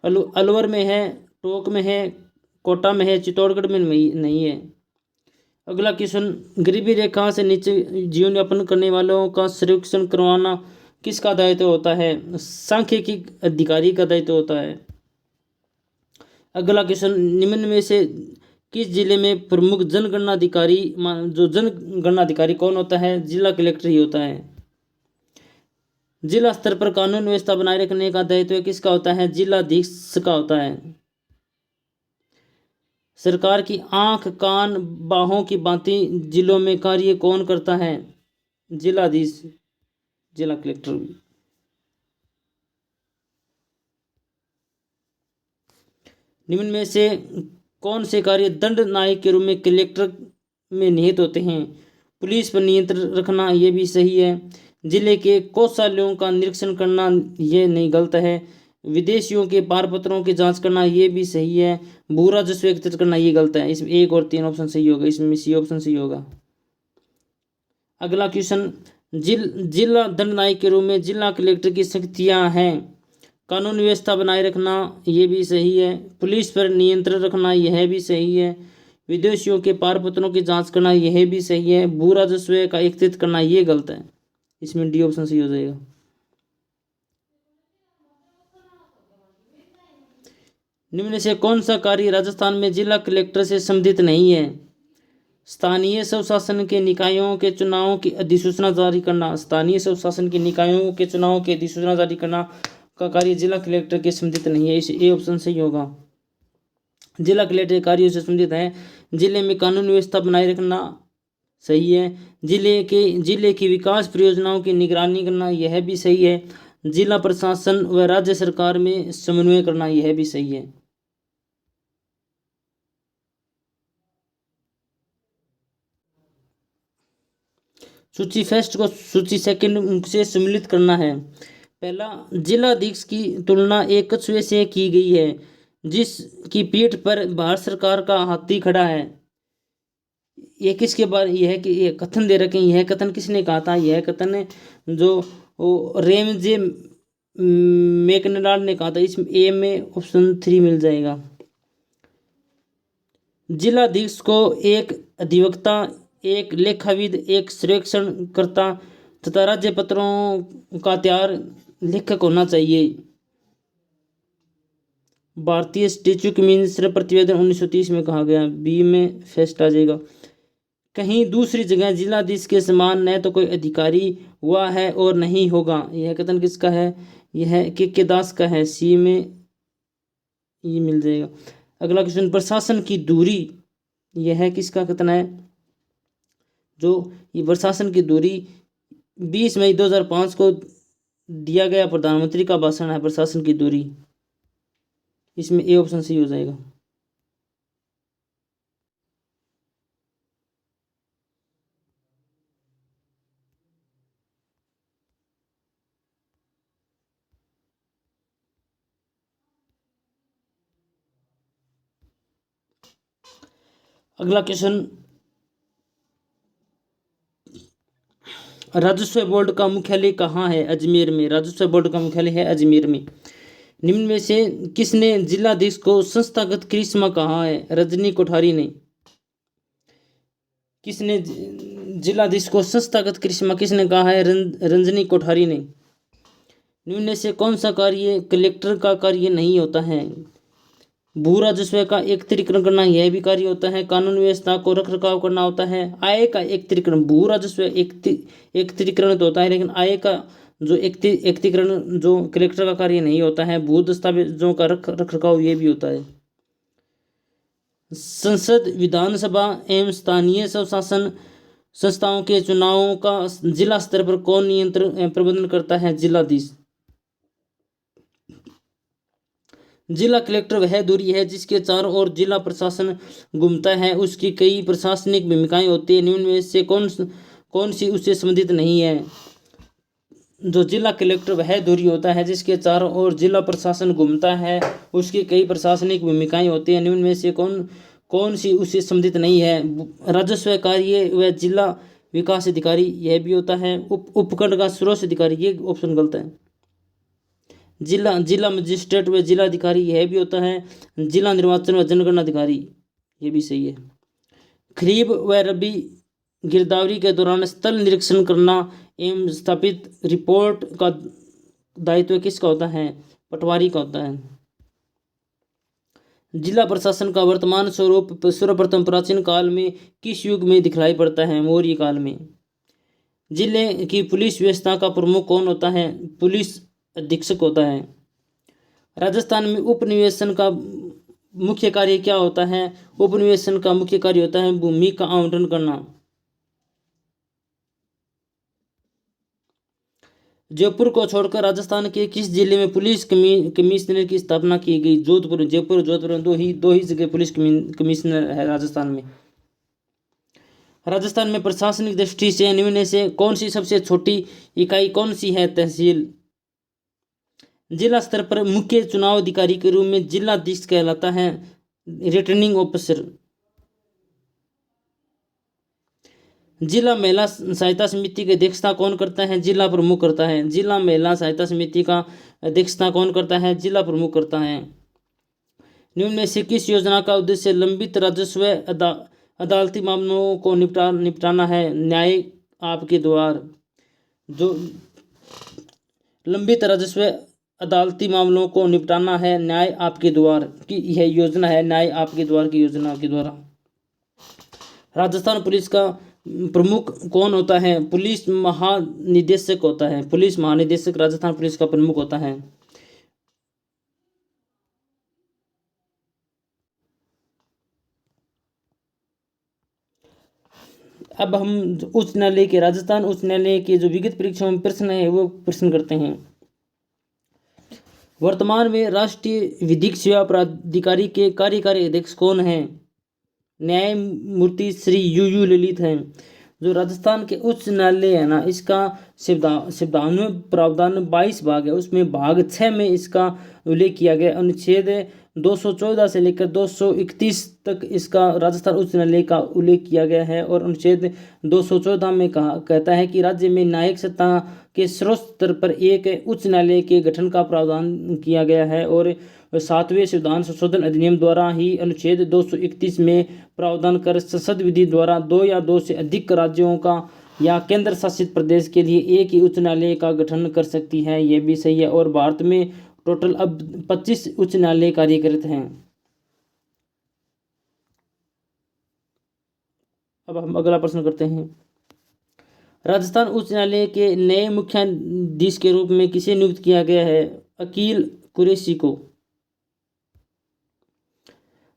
अलवर में है, टोंक में है, कोटा में है, चित्तौड़गढ़ में नहीं है। अगला क्वेश्चन, गरीबी रेखा से नीचे जीवन यापन करने वालों का सर्वेक्षण करवाना किसका दायित्व होता है? सांख्यिकी अधिकारी का दायित्व होता है। अगला क्वेश्चन, निम्न में से किस जिले में प्रमुख जनगणना अधिकारी जो जनगणना अधिकारी कौन होता है? जिला कलेक्टर ही होता है। जिला स्तर पर कानून व्यवस्था बनाए रखने का दायित्व किसका होता है? जिलाधीश का होता है। सरकार की आंख कान बाहों की भांति जिलों में कार्य कौन करता है? जिलाधीश, जिला कलेक्टर भी। निम्न में से कौन से कार्य दंड नायक के रूप में कलेक्टर में निहित होते हैं? पुलिस पर नियंत्रण रखना, ये भी सही है। जिले के कोषालयों का निरीक्षण करना, ये नहीं, गलत है। विदेशियों के पारपत्रों की जांच करना, ये भी सही है। भू राजस्व एकत्रित करना, ये गलत है। इसमें 1 और 3 ऑप्शन सही होगा, इसमें सी ऑप्शन सही होगा। अगला क्वेश्चन, जिला दंड नायक के रूप में जिला कलेक्टर की शक्तियां हैं। कानून व्यवस्था बनाए रखना, ये भी सही है। पुलिस पर नियंत्रण रखना, यह भी सही है। विदेशियों के पारपत्रों की जांच करना, यह भी सही है। भू राजस्व का एकत्रित करना, ये गलत है। इसमें डी ऑप्शन सही हो जाएगा। निम्न से कौन सा कार्य राजस्थान में जिला कलेक्टर से संबंधित नहीं है? स्थानीय स्वशासन के निकायों के चुनावों की अधिसूचना जारी करना। स्थानीय स्वशासन के निकायों के चुनाव की अधिसूचना जारी करना का कार्य जिला कलेक्टर के संबंधित नहीं है। इस ए ऑप्शन सही होगा। जिला कलेक्टर कार्यों से संबंधित है। जिले में कानून व्यवस्था बनाए रखना, सही है। जिले की विकास परियोजनाओं की निगरानी करना, यह भी सही है। जिला प्रशासन व राज्य सरकार में समन्वय करना, यह भी सही है। सूची फर्स्ट को सूची सेकंड से सम्मिलित करना है। पहला, जिलाधीश की तुलना एक कछुए से की गई है जिसकी पीठ पर भारत सरकार का हाथी खड़ा है। यह किसके बारे, यह कि यह कथन दे रखे हैं। यह कथन किसने कहा था? यह कथन जो रेमजे मैकडॉनाल्ड ने कहा था। इसमें ए में ऑप्शन 3 मिल जाएगा। जिलाधीश को एक अधिवक्ता, एक लेखाविद, एक सर्वेक्षणकर्ता तथा राज्य पत्रों का तैयार लेखक होना चाहिए। भारतीय स्टैट्यूट मिनिस्टर प्रतिवेदन 1930 में कहा गया। बी में फर्स्ट आ जाएगा। कहीं दूसरी जगह जिलाधीश के समान न तो कोई अधिकारी हुआ है और नहीं होगा। यह कथन किसका है? यह के दास का है। सी में ये मिल जाएगा। अगला क्वेश्चन, प्रशासन की दूरी, यह किसका कथन है? जो ये प्रशासन की दूरी 20 मई 2005 को दिया गया प्रधानमंत्री का भाषण है। प्रशासन की दूरी, इसमें ए ऑप्शन सही हो जाएगा। अगला क्वेश्चन, राजस्व बोर्ड का मुख्यालय कहाँ है? अजमेर में। राजस्व बोर्ड का मुख्यालय है अजमेर में। निम्न में से किसने जिलाधीश को संस्थागत करिश्मा कहा है? रजनी कोठारी ने। किसने जिलाधीश को संस्थागत करिश्मा किसने कहा है? रंजनी कोठारी ने। निम्न में से कौन सा कार्य कलेक्टर का कार्य नहीं होता है? भू राजस्व का एकत्रीकरण करना, यह भी कार्य होता है। कानून व्यवस्था को रख रखाव करना होता है। आय का एकत्रीकरण, भू राजस्व एकत्रीकरण तो होता है, लेकिन आय का जो एकत्रीकरण जो कलेक्टर का कार्य नहीं होता है। भू दस्तावेजों का रख रखाव, ये भी होता है। संसद, विधानसभा एवं स्थानीय स्वशासन संस्थाओं के चुनावों का जिला स्तर पर कौन नियंत्रण प्रबंधन करता है? जिलाधीश। जिला कलेक्टर वह दूरी है जिसके चारों ओर जिला प्रशासन घूमता है। उसकी कई प्रशासनिक भूमिकाएं होती है। निम्न में से कौन सी उससे संबंधित नहीं है? जो जिला कलेक्टर वह दूरी होता है जिसके चारों ओर जिला प्रशासन घूमता है। उसकी कई प्रशासनिक भूमिकाएं होती है। निम्न में से कौन सी उससे संबंधित नहीं है? राजस्व कार्य व जिला विकास अधिकारी, यह भी होता है। उपखंड का स्रोत अधिकारी, ये ऑप्शन गलत है। जिला मजिस्ट्रेट व जिला अधिकारी यह भी होता है। जिला निर्वाचन व जनगणना अधिकारी, ये भी सही है। खरीफ व रबी गिरदावरी के दौरान स्थल निरीक्षण करना एवं स्थापित रिपोर्ट का दायित्व किसका होता है? पटवारी का होता है। जिला प्रशासन का वर्तमान स्वरूप सर्वप्रथम प्राचीन काल में किस युग में दिखलाई पड़ता है? मौर्य काल में। जिले की पुलिस व्यवस्था का प्रमुख कौन होता है? पुलिस अधीक्षक होता है। राजस्थान में उपनिवेशन का मुख्य कार्य क्या होता है? उपनिवेशन का मुख्य कार्य होता है भूमि का आवंटन करना। जयपुर को छोड़कर राजस्थान के किस जिले में पुलिस कमिश्नर की स्थापना की गई? जोधपुर। जोधपुर में दो ही जगह पुलिस कमिश्नर है राजस्थान में। राजस्थान में प्रशासनिक दृष्टि से निम्न में से कौन सी सबसे छोटी इकाई कौन सी है? तहसील। जिला स्तर पर मुख्य चुनाव अधिकारी के रूप में जिलाधीश कहलाता है रिटर्निंग ऑफिसर। जिला महिला सहायता समिति की अध्यक्षता कौन करता है? जिला प्रमुख करता है। जिला महिला सहायता समिति का अध्यक्षता कौन करता है? जिला प्रमुख करता है। निम्न में से किस योजना का उद्देश्य लंबित राजस्व अदालती मामलों को निपटाना है? न्याय आपके द्वार। जो लंबित राजस्व अदालती मामलों को निपटाना है न्याय आपके द्वार की यह योजना है, न्याय आपके द्वार की योजना के द्वारा। राजस्थान पुलिस का प्रमुख कौन होता है? पुलिस महानिदेशक होता है। पुलिस महानिदेशक राजस्थान पुलिस का प्रमुख होता है। अब हम उच्च न्यायालय के राजस्थान उच्च न्यायालय के जो विगत परीक्षाओं में प्रश्न है वो प्रश्न करते हैं। वर्तमान में राष्ट्रीय विधिक सेवा प्राधिकारी के कार्यकारी अध्यक्ष कौन है? न्यायमूर्ति श्री यू ललित हैं। जो राजस्थान के उच्च न्यायालय है ना, इसका संविधान प्रावधान 22 भाग है, उसमें भाग 6 में इसका उल्लेख किया गया। अनुच्छेद 214 से लेकर 231 तक इसका राजस्थान उच्च न्यायालय का उल्लेख किया गया है। और अनुच्छेद 214 में कहता है कि राज्य में न्यायिक सत्ता के सर्वोच्च स्तर पर एक उच्च न्यायालय के गठन का प्रावधान किया गया है। और 7वें संविधान संशोधन अधिनियम द्वारा ही अनुच्छेद 231 में प्रावधान कर संसद विधि द्वारा 2 या 2 से अधिक राज्यों का या केंद्र शासित प्रदेश के लिए एक ही उच्च न्यायालय का गठन कर सकती है। यह भी सही है। और भारत में टोटल अब 25 उच्च न्यायालय कार्यरत हैं। अब हम अगला प्रश्न करते हैं। राजस्थान उच्च न्यायालय के नए मुख्याधीश के रूप में किसे नियुक्त किया गया है? अकील कुरैशी को।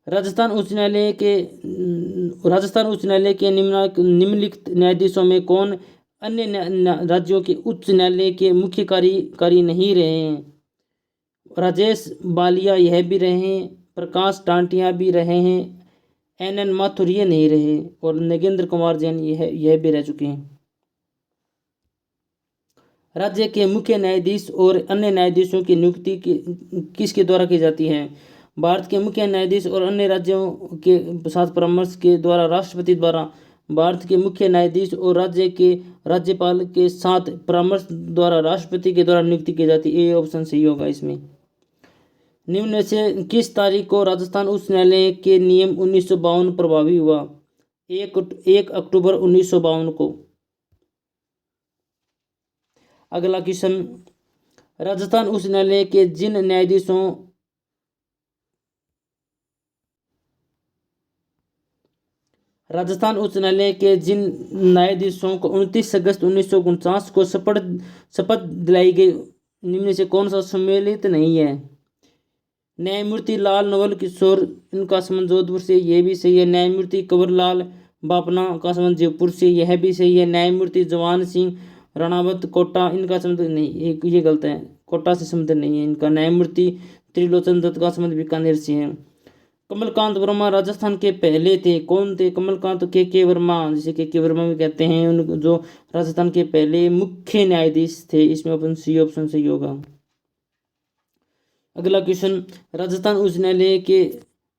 राजस्थान उच्च न्यायालय के निम्नलिखित न्यायाधीशों में कौन अन्य राज्यों के उच्च न्यायालय के मुख्य कार्यकारी नहीं रहे हैं? राजेश बालिया यह भी रहे हैं, प्रकाश टांटिया भी रहे हैं, NN माथुर ये नहीं रहे, और नगेंद्र कुमार जैन यह भी रह चुके हैं। राज्य के मुख्य न्यायाधीश और अन्य न्यायाधीशों की नियुक्ति किसके द्वारा की जाती है? भारत के मुख्य न्यायाधीश और अन्य राज्यों के साथ परामर्श के द्वारा राष्ट्रपति द्वारा। भारत के मुख्य न्यायाधीश और राज्य के राज्यपाल के साथ परामर्श द्वारा राष्ट्रपति के द्वारा नियुक्ति की जाती है। ये ऑप्शन सही होगा इसमें। निम्न में से किस तारीख को राजस्थान उच्च न्यायालय के नियम 1952 प्रभावी हुआ? 1 अक्टूबर 1952 को। अगला क्वेश्चन, राजस्थान उच्च न्यायालय के जिन न्यायाधीशों राजस्थान उच्च न्यायालय के जिन न्यायाधीशों को 29 अगस्त 1949 को शपथ दिलाई गई, निम्न से कौन सा सम्मिलित नहीं है? न्यायमूर्ति लाल नवल किशोर, इनका संबंध जोधपुर से, यह भी सही है। न्यायमूर्ति कंवरलाल बापना का संबंध जयपुर से, यह भी सही है। न्यायमूर्ति जवान सिंह राणावत कोटा, इनका संबंध नहीं, ये गलत है, कोटा से संबंध नहीं है इनका। न्यायमूर्ति त्रिलोचन दत्त का संबंध बीकानेर से है। कमलकांत वर्मा राजस्थान के पहले थे, कौन थे? कमलकांत के वर्मा, जिसे के वर्मा भी कहते हैं, उन जो राजस्थान के पहले मुख्य न्यायाधीश थे। इसमें ऑप्शन सही होगा। अगला क्वेश्चन, राजस्थान उच्च न्यायालय के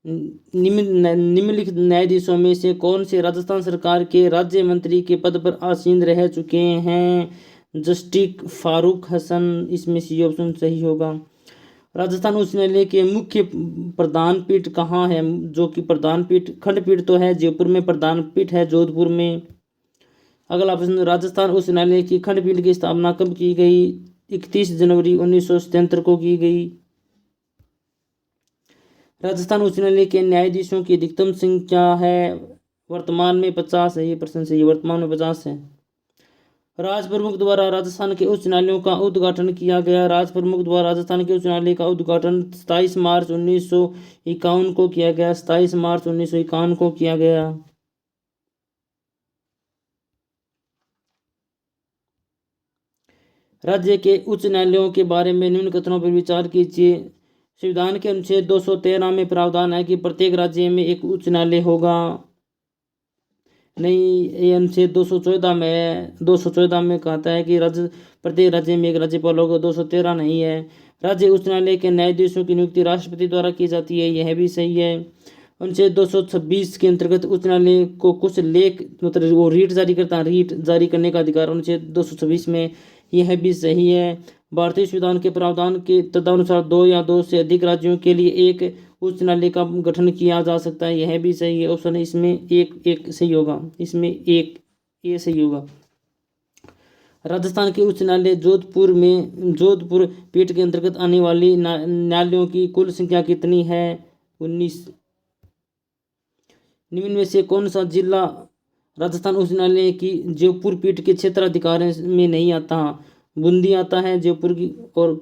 निम्नलिखित न्यायाधीशों में से कौन से राजस्थान सरकार के राज्य मंत्री के पद पर आसीन रह चुके हैं? जस्टिस फारूक हसन, इसमें सी ऑप्शन सही होगा। राजस्थान उच्च न्यायालय के मुख्य प्रधान पीठ कहाँ है? जो कि प्रधान पीठ खंडपीठ तो है जयपुर में, प्रधान पीठ है जोधपुर में। अगला प्रश्न, राजस्थान उच्च न्यायालय की खंडपीठ की स्थापना कब की गई? 31 जनवरी 1977 को की गई। राजस्थान उच्च न्यायालय के न्यायाधीशों की अधिकतम संख्या है? वर्तमान में 50 है। ये प्रश्न सही है, वर्तमान में 50 है। राज प्रमुख द्वारा राजस्थान के उच्च न्यायालयों का उद्घाटन किया गया। राज प्रमुख द्वारा राजस्थान के उच्च न्यायालय का उद्घाटन 27 मार्च 1951 को किया गया। 27 मार्च 1951 को किया गया। राज्य के उच्च न्यायालयों के बारे में निम्न कथनों पर विचार कीजिए। संविधान के अनुच्छेद 213 में प्रावधान है कि प्रत्येक राज्य में एक उच्च न्यायालय होगा। नहीं, ये अनुच्छेद 214 में है। 214 में कहता है कि प्रत्येक राज्य में एक राज्यपाल होगा। 213 नहीं है। राज्य उच्च न्यायालय के न्यायाधीशों की नियुक्ति राष्ट्रपति द्वारा की जाती है। यह भी सही है। अनुच्छेद 226 के अंतर्गत उच्च न्यायालय को कुछ लेख मतलब वो रीट जारी करता है, रीट जारी करने का अधिकार अनुच्छेद 226 में। यह भी सही है। भारतीय संविधान के प्रावधान के तदनुसार 2 या 2 से अधिक राज्यों के लिए एक उच्च न्यायालय का गठन किया जा सकता है। यह भी सही है। ऑप्शन इसमें एक सही होगा। इसमें एक ये सही होगा। राजस्थान के उच्च न्यायालय जोधपुर पीठ के अंतर्गत आने वाली न्यायालयों की कुल संख्या कितनी है? 19। निम्न में से कौन सा जिला राजस्थान उच्च न्यायालय की जयपुर पीठ के क्षेत्राधिकार में नहीं आता? बूंदी आता है जयपुर की, और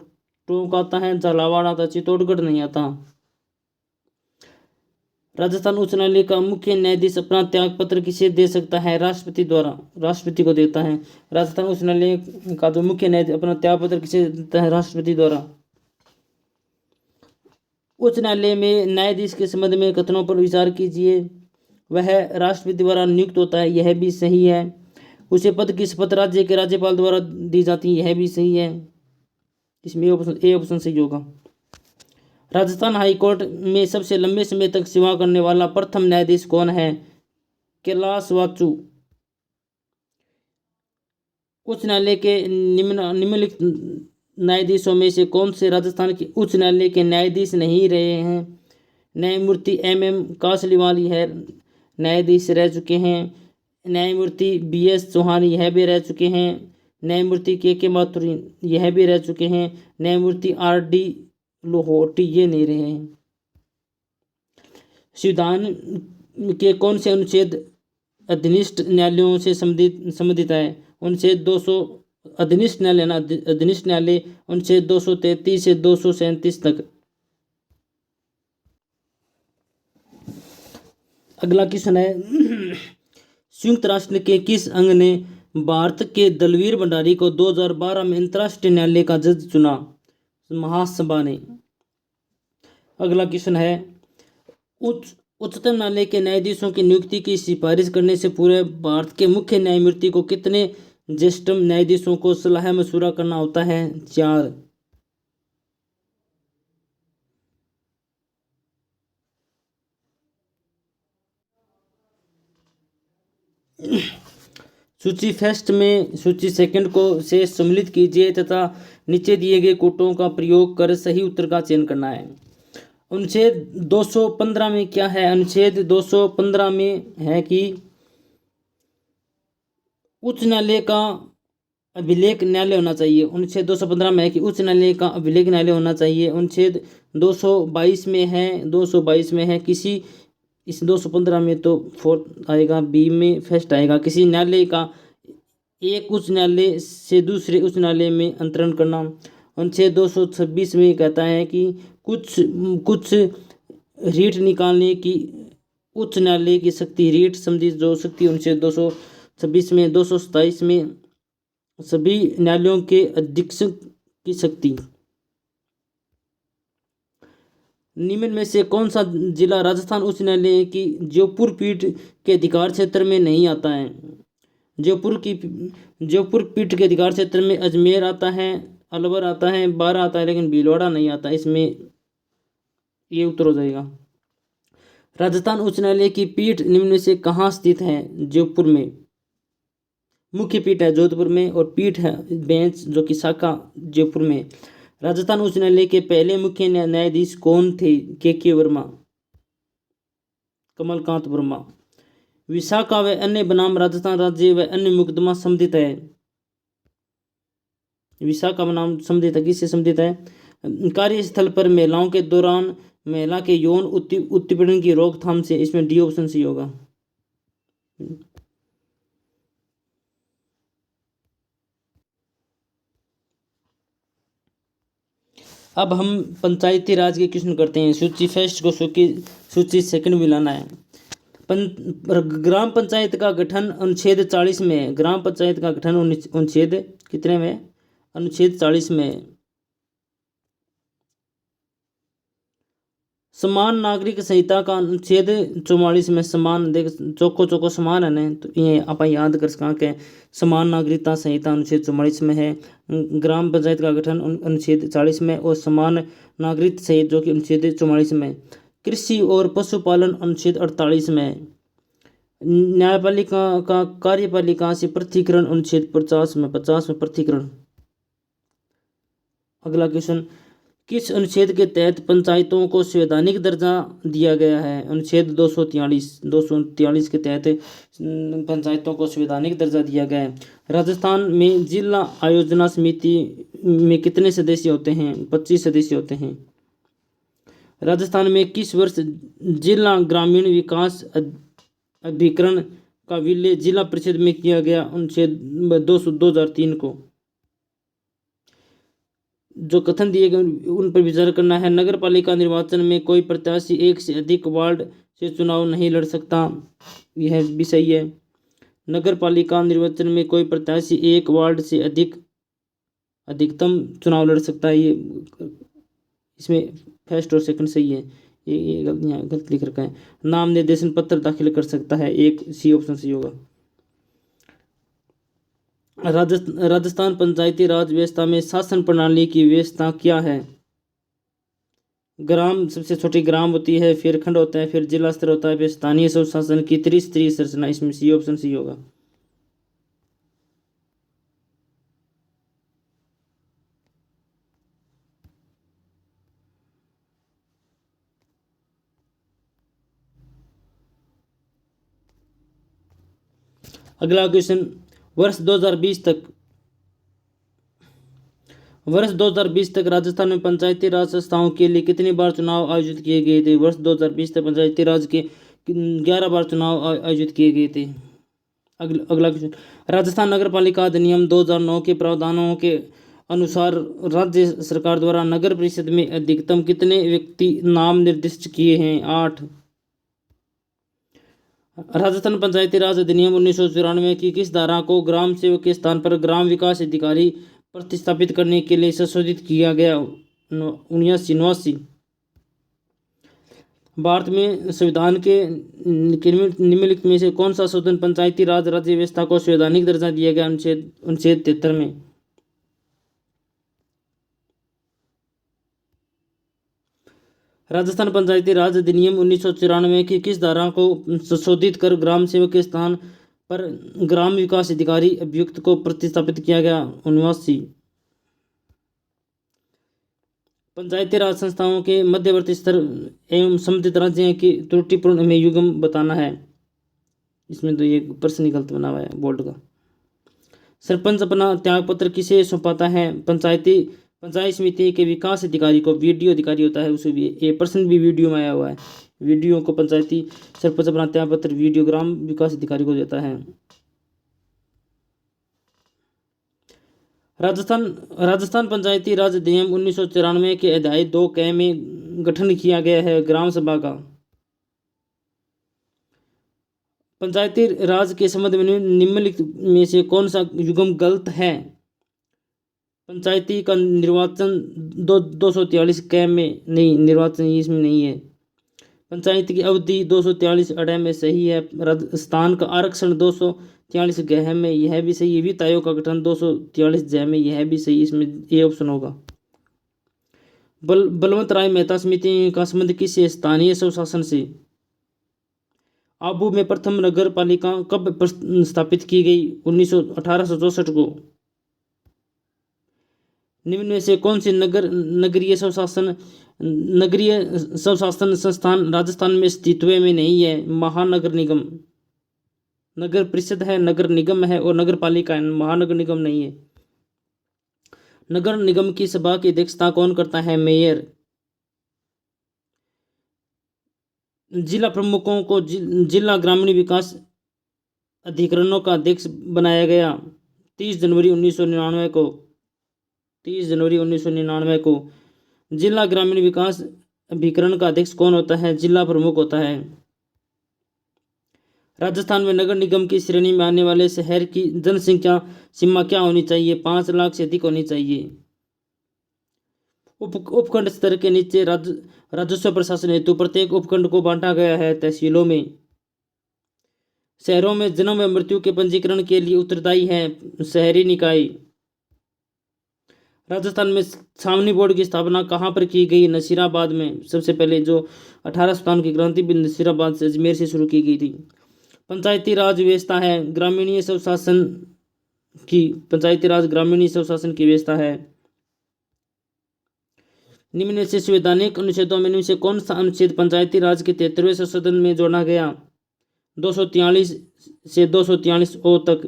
टोंक आता है, झालावाड़ आता है, चित्तौड़गढ़ नहीं आता। राजस्थान उच्च न्यायालय का मुख्य न्यायाधीश अपना त्याग पत्र किसे दे सकता है? राष्ट्रपति द्वारा, राष्ट्रपति को देता है। राजस्थान उच्च न्यायालय का जो मुख्य न्यायाधीश अपना त्याग पत्र किसे देता है? राष्ट्रपति द्वारा। उच्च न्यायालय में न्यायाधीश के संबंध में कथनों पर विचार कीजिए। वह राष्ट्रपति द्वारा नियुक्त होता है। यह भी सही है। उसे पद की शपथ राज्य के राज्यपाल द्वारा दी जाती है। यह भी सही है। इसमें ए ऑप्शन सही होगा। राजस्थान हाईकोर्ट में सबसे लंबे समय तक सेवा करने वाला प्रथम न्यायाधीश कौन है? कैलाश वाचु। उच्च न्यायालय के निम्नलिखित न्यायाधीशों में से कौन से राजस्थान के उच्च न्यायालय के न्यायाधीश नहीं रहे हैं? न्यायमूर्ति MM कासलीवाल है न्यायाधीश रह चुके हैं। न्यायमूर्ति BS चौहान यह भी रह चुके हैं। न्यायमूर्ति KK माथुर यह भी रह चुके हैं। न्यायमूर्ति RD लोहोटी ये नहीं रहे हैं। संविधान के कौन से अनुच्छेद अधीनस्थ न्यायालयों से संबंधित है? अनुच्छेद 200 अधीनस्थ न्यायालय ना, अधीनस्थ न्यायालय अनुच्छेद 233 से 237 तक। अगला क्वेश्चन है, संयुक्त राष्ट्र के किस अंग ने भारत के दलवीर भंडारी को 2012 में अंतर्राष्ट्रीय न्यायालय का जज चुना? महासभा ने। अगला क्वेश्चन है, उच्चतम न्यायालय के न्यायाधीशों की नियुक्ति की सिफारिश करने से पूरे भारत के मुख्य न्यायमूर्ति को कितने ज्येष्ठ न्यायाधीशों को सलाह मशवरा करना होता है? 4। सूची फर्स्ट में सूची सेकंड को से सम्मिलित कीजिए तथा नीचे दिए गए कोटों का प्रयोग कर सही उत्तर का चयन करना है। अनुच्छेद 215 में क्या है? अनुच्छेद 215 में है कि उच्च न्यायालय का अभिलेख न्यायालय होना चाहिए। अनुच्छेद 215 में है कि उच्च न्यायालय का अभिलेख न्यायालय होना चाहिए। अनुच्छेद 222 में है 222 में है किसी इस 215 में तो फोर्थ आएगा, बी में फर्स्ट आएगा। किसी न्यायालय का एक उच्च न्यायालय से दूसरे उच्च न्यायालय में अंतरण करना। अनुच्छेद 226 में कहता है कि कुछ रीट निकालने की उच्च न्यायालय की शक्ति, रीट संबंधी जो शक्ति अनुच्छेद 226 में। 227 में सभी न्यायालयों के अधीक्षक की शक्ति। निम्न में से कौन सा जिला राजस्थान उच्च न्यायालय की जयपुर पीठ के अधिकार क्षेत्र में नहीं आता है? जयपुर पीठ के अधिकार क्षेत्र में अजमेर आता है, अलवर आता है, बारा आता है, लेकिन भीलवाड़ा नहीं आता। इसमें ये उत्तर हो जाएगा। राजस्थान उच्च न्यायालय की पीठ निम्न में से कहाँ स्थित है? जयपुर में। मुख्य पीठ है जोधपुर में और पीठ है बेंच जो कि शाखा जयपुर में। राजस्थान उच्च न्यायालय के पहले मुख्य न्यायाधीश कौन थे? के वर्मा, कमलकांत वर्मा। विशाखा व अन्य बनाम राजस्थान राज्य व अन्य मुकदमा संबंधित है। विशाखा बनाम संबंधित है, किससे संबंधित है? कार्यस्थल पर महिलाओं के दौरान महिला के यौन उत्पीड़न की रोकथाम से। इसमें डी ऑप्शन सी होगा। अब हम पंचायती राज के क्वेश्चन करते हैं। सूची फर्स्ट को सूची सेकंड मिलाना है। ग्राम पंचायत का गठन अनुच्छेद 40 में है। ग्राम पंचायत का गठन अनुच्छेद कितने में? अनुच्छेद 40 में। समान नागरिक संहिता का अनुच्छेद 44 में। समान देख चौको समान है ना, तो ये आप याद कर सका के समान नागरिकता संहिता अनुच्छेद 44 में है। ग्राम पंचायत का गठन अनुच्छेद 40 में और समान नागरिक संहिता जो कि अनुच्छेद 44 में। कृषि और पशुपालन अनुच्छेद 48 में। न्यायपालिका का कार्यपालिका से पृथकीकरण अनुच्छेद 50 में। 50 में पृथकीकरण। अगला क्वेश्चन, किस अनुच्छेद के तहत पंचायतों को संवैधानिक दर्जा दिया गया है? अनुच्छेद 243 के तहत पंचायतों को संवैधानिक दर्जा दिया गया है। राजस्थान में जिला आयोजना समिति में कितने सदस्य होते हैं? 25 सदस्य होते हैं। राजस्थान में किस वर्ष जिला ग्रामीण विकास अभिकरण का विलय जिला परिषद में किया गया? अनुच्छेद 2003 को। जो कथन दिए गए उन पर विचार करना है। नगर पालिका निर्वाचन में कोई प्रत्याशी एक से अधिक वार्ड से चुनाव नहीं लड़ सकता, यह भी सही है। नगर पालिका निर्वाचन में कोई प्रत्याशी एक वार्ड से अधिकतम चुनाव लड़ सकता है, ये इसमें फर्स्ट और सेकंड सही है। ये गलत लिख रखा है। नाम निर्देशन पत्र दाखिल कर सकता है, एक सी ऑप्शन सही होगा। राजस्थान पंचायती राज व्यवस्था में शासन प्रणाली की व्यवस्था क्या है? ग्राम, सबसे छोटी ग्राम होती है, फिर खंड होता है, फिर जिला स्तर होता है, फिर स्थानीय स्वशासन की त्रिस्तरीय संरचना। इसमें सी ऑप्शन सी होगा। अगला क्वेश्चन, वर्ष 2020 तक राजस्थान में पंचायती राज संस्थाओं के लिए कितनी बार चुनाव आयोजित किए गए थे? वर्ष 2020 तक पंचायती राज के 11 बार चुनाव आयोजित किए गए थे। अगला क्वेश्चन, राजस्थान नगर पालिका अधिनियम 2009 के प्रावधानों के अनुसार राज्य सरकार द्वारा नगर परिषद में अधिकतम कितने व्यक्ति नाम निर्दिष्ट किए हैं? 8। राजस्थान पंचायती राज अधिनियम 1994 की किस धारा को ग्राम सेवक के स्थान पर ग्राम विकास अधिकारी प्रतिस्थापित करने के लिए संशोधित किया गया? 79। भारत में संविधान के निम्नलिखित में से कौन सा संशोधन पंचायती राज राज्य व्यवस्था को संवैधानिक दर्जा दिया गया? अनुच्छेद 73 में। राजस्थान पंचायती राज अधिनियम 1994 की किस धारा को संशोधित कर ग्राम सेवक के स्थान पर ग्राम विकास अधिकारी अभियुक्त को प्रतिस्थापित किया गया? 79। पंचायती राज संस्थाओं के मध्यवर्ती स्तर एवं संबंधित राज्य की त्रुटिपूर्ण में युग्म बताना है। इसमें तो ये प्रश्न गलत बना हुआ है बोर्ड का। सरपंच अपना त्यागपत्र किसे सौंपाता है? पंचायत समिति के विकास अधिकारी को। वीडियो अधिकारी होता है उसे भी। ये प्रश्न भी वीडियो में आया हुआ है। वीडियो को पंचायती सरपंच अपना त्यागपत्र वीडियो ग्राम विकास अधिकारी को देता है। राजस्थान पंचायती राज अधिनियम 1994 के अध्याय 2 क में गठन किया गया है ग्राम सभा का। पंचायती राज के संबंध में निम्नलिखित में से कौन सा युग्म गलत है? पंचायती का निर्वाचन 243 क में नहीं, निर्वाचन इसमें नहीं है। पंचायत की अवधि 243 अड़ में सही है। राजस्थान का आरक्षण 243 गह में, यह भी सही है। वित्त आयोग का गठन 243 ज में, यह भी सही। इसमें ए ऑप्शन होगा। बलवंत राय मेहता समिति का संबंध किससे? स्थानीय स्वशासन से। आबू में प्रथम नगर पालिका कब स्थापित की गई? 1864 को। निम्न में से कौन सी नगरीय स्वशासन संस्थान राजस्थान में अस्तित्व में नहीं है? महानगर निगम, नगर परिषद है, नगर निगम है और नगर पालिका है, महानगर निगम नहीं है। नगर निगम की सभा की अध्यक्षता कौन करता है? मेयर। जिला प्रमुखों को जिला ग्रामीण विकास अधिकरणों का अध्यक्ष बनाया गया 30 जनवरी 1999 को। 30 जनवरी 1999 को जिला ग्रामीण विकास अभिकरण का अध्यक्ष कौन होता है? जिला प्रमुख होता है। राजस्थान में नगर निगम की श्रेणी में आने वाले शहर की जनसंख्या सीमा क्या होनी चाहिए? 5 लाख से अधिक होनी चाहिए। उपखंड स्तर के नीचे राजस्व प्रशासन हेतु प्रत्येक उपखंड को बांटा गया है तहसीलों में। शहरों में जन्म व मृत्यु के पंजीकरण के लिए उत्तरदायी है शहरी निकाय। राजस्थान में छावनी बोर्ड की स्थापना कहाँ पर की गई? नसीराबाद में। सबसे पहले जो 1857 की क्रांति भी नसीराबाद से अजमेर से शुरू की गई थी। पंचायती राज व्यवस्था है ग्रामीणीय स्वशासन की, पंचायती राज ग्रामीणीय स्वशासन की व्यवस्था है। निम्न में से संवैधानिक अनुच्छेदों में निम्न से कौन सा अनुच्छेद पंचायती राज के 73वें संशोधन में जोड़ा गया? 243 से 243 ओ तक।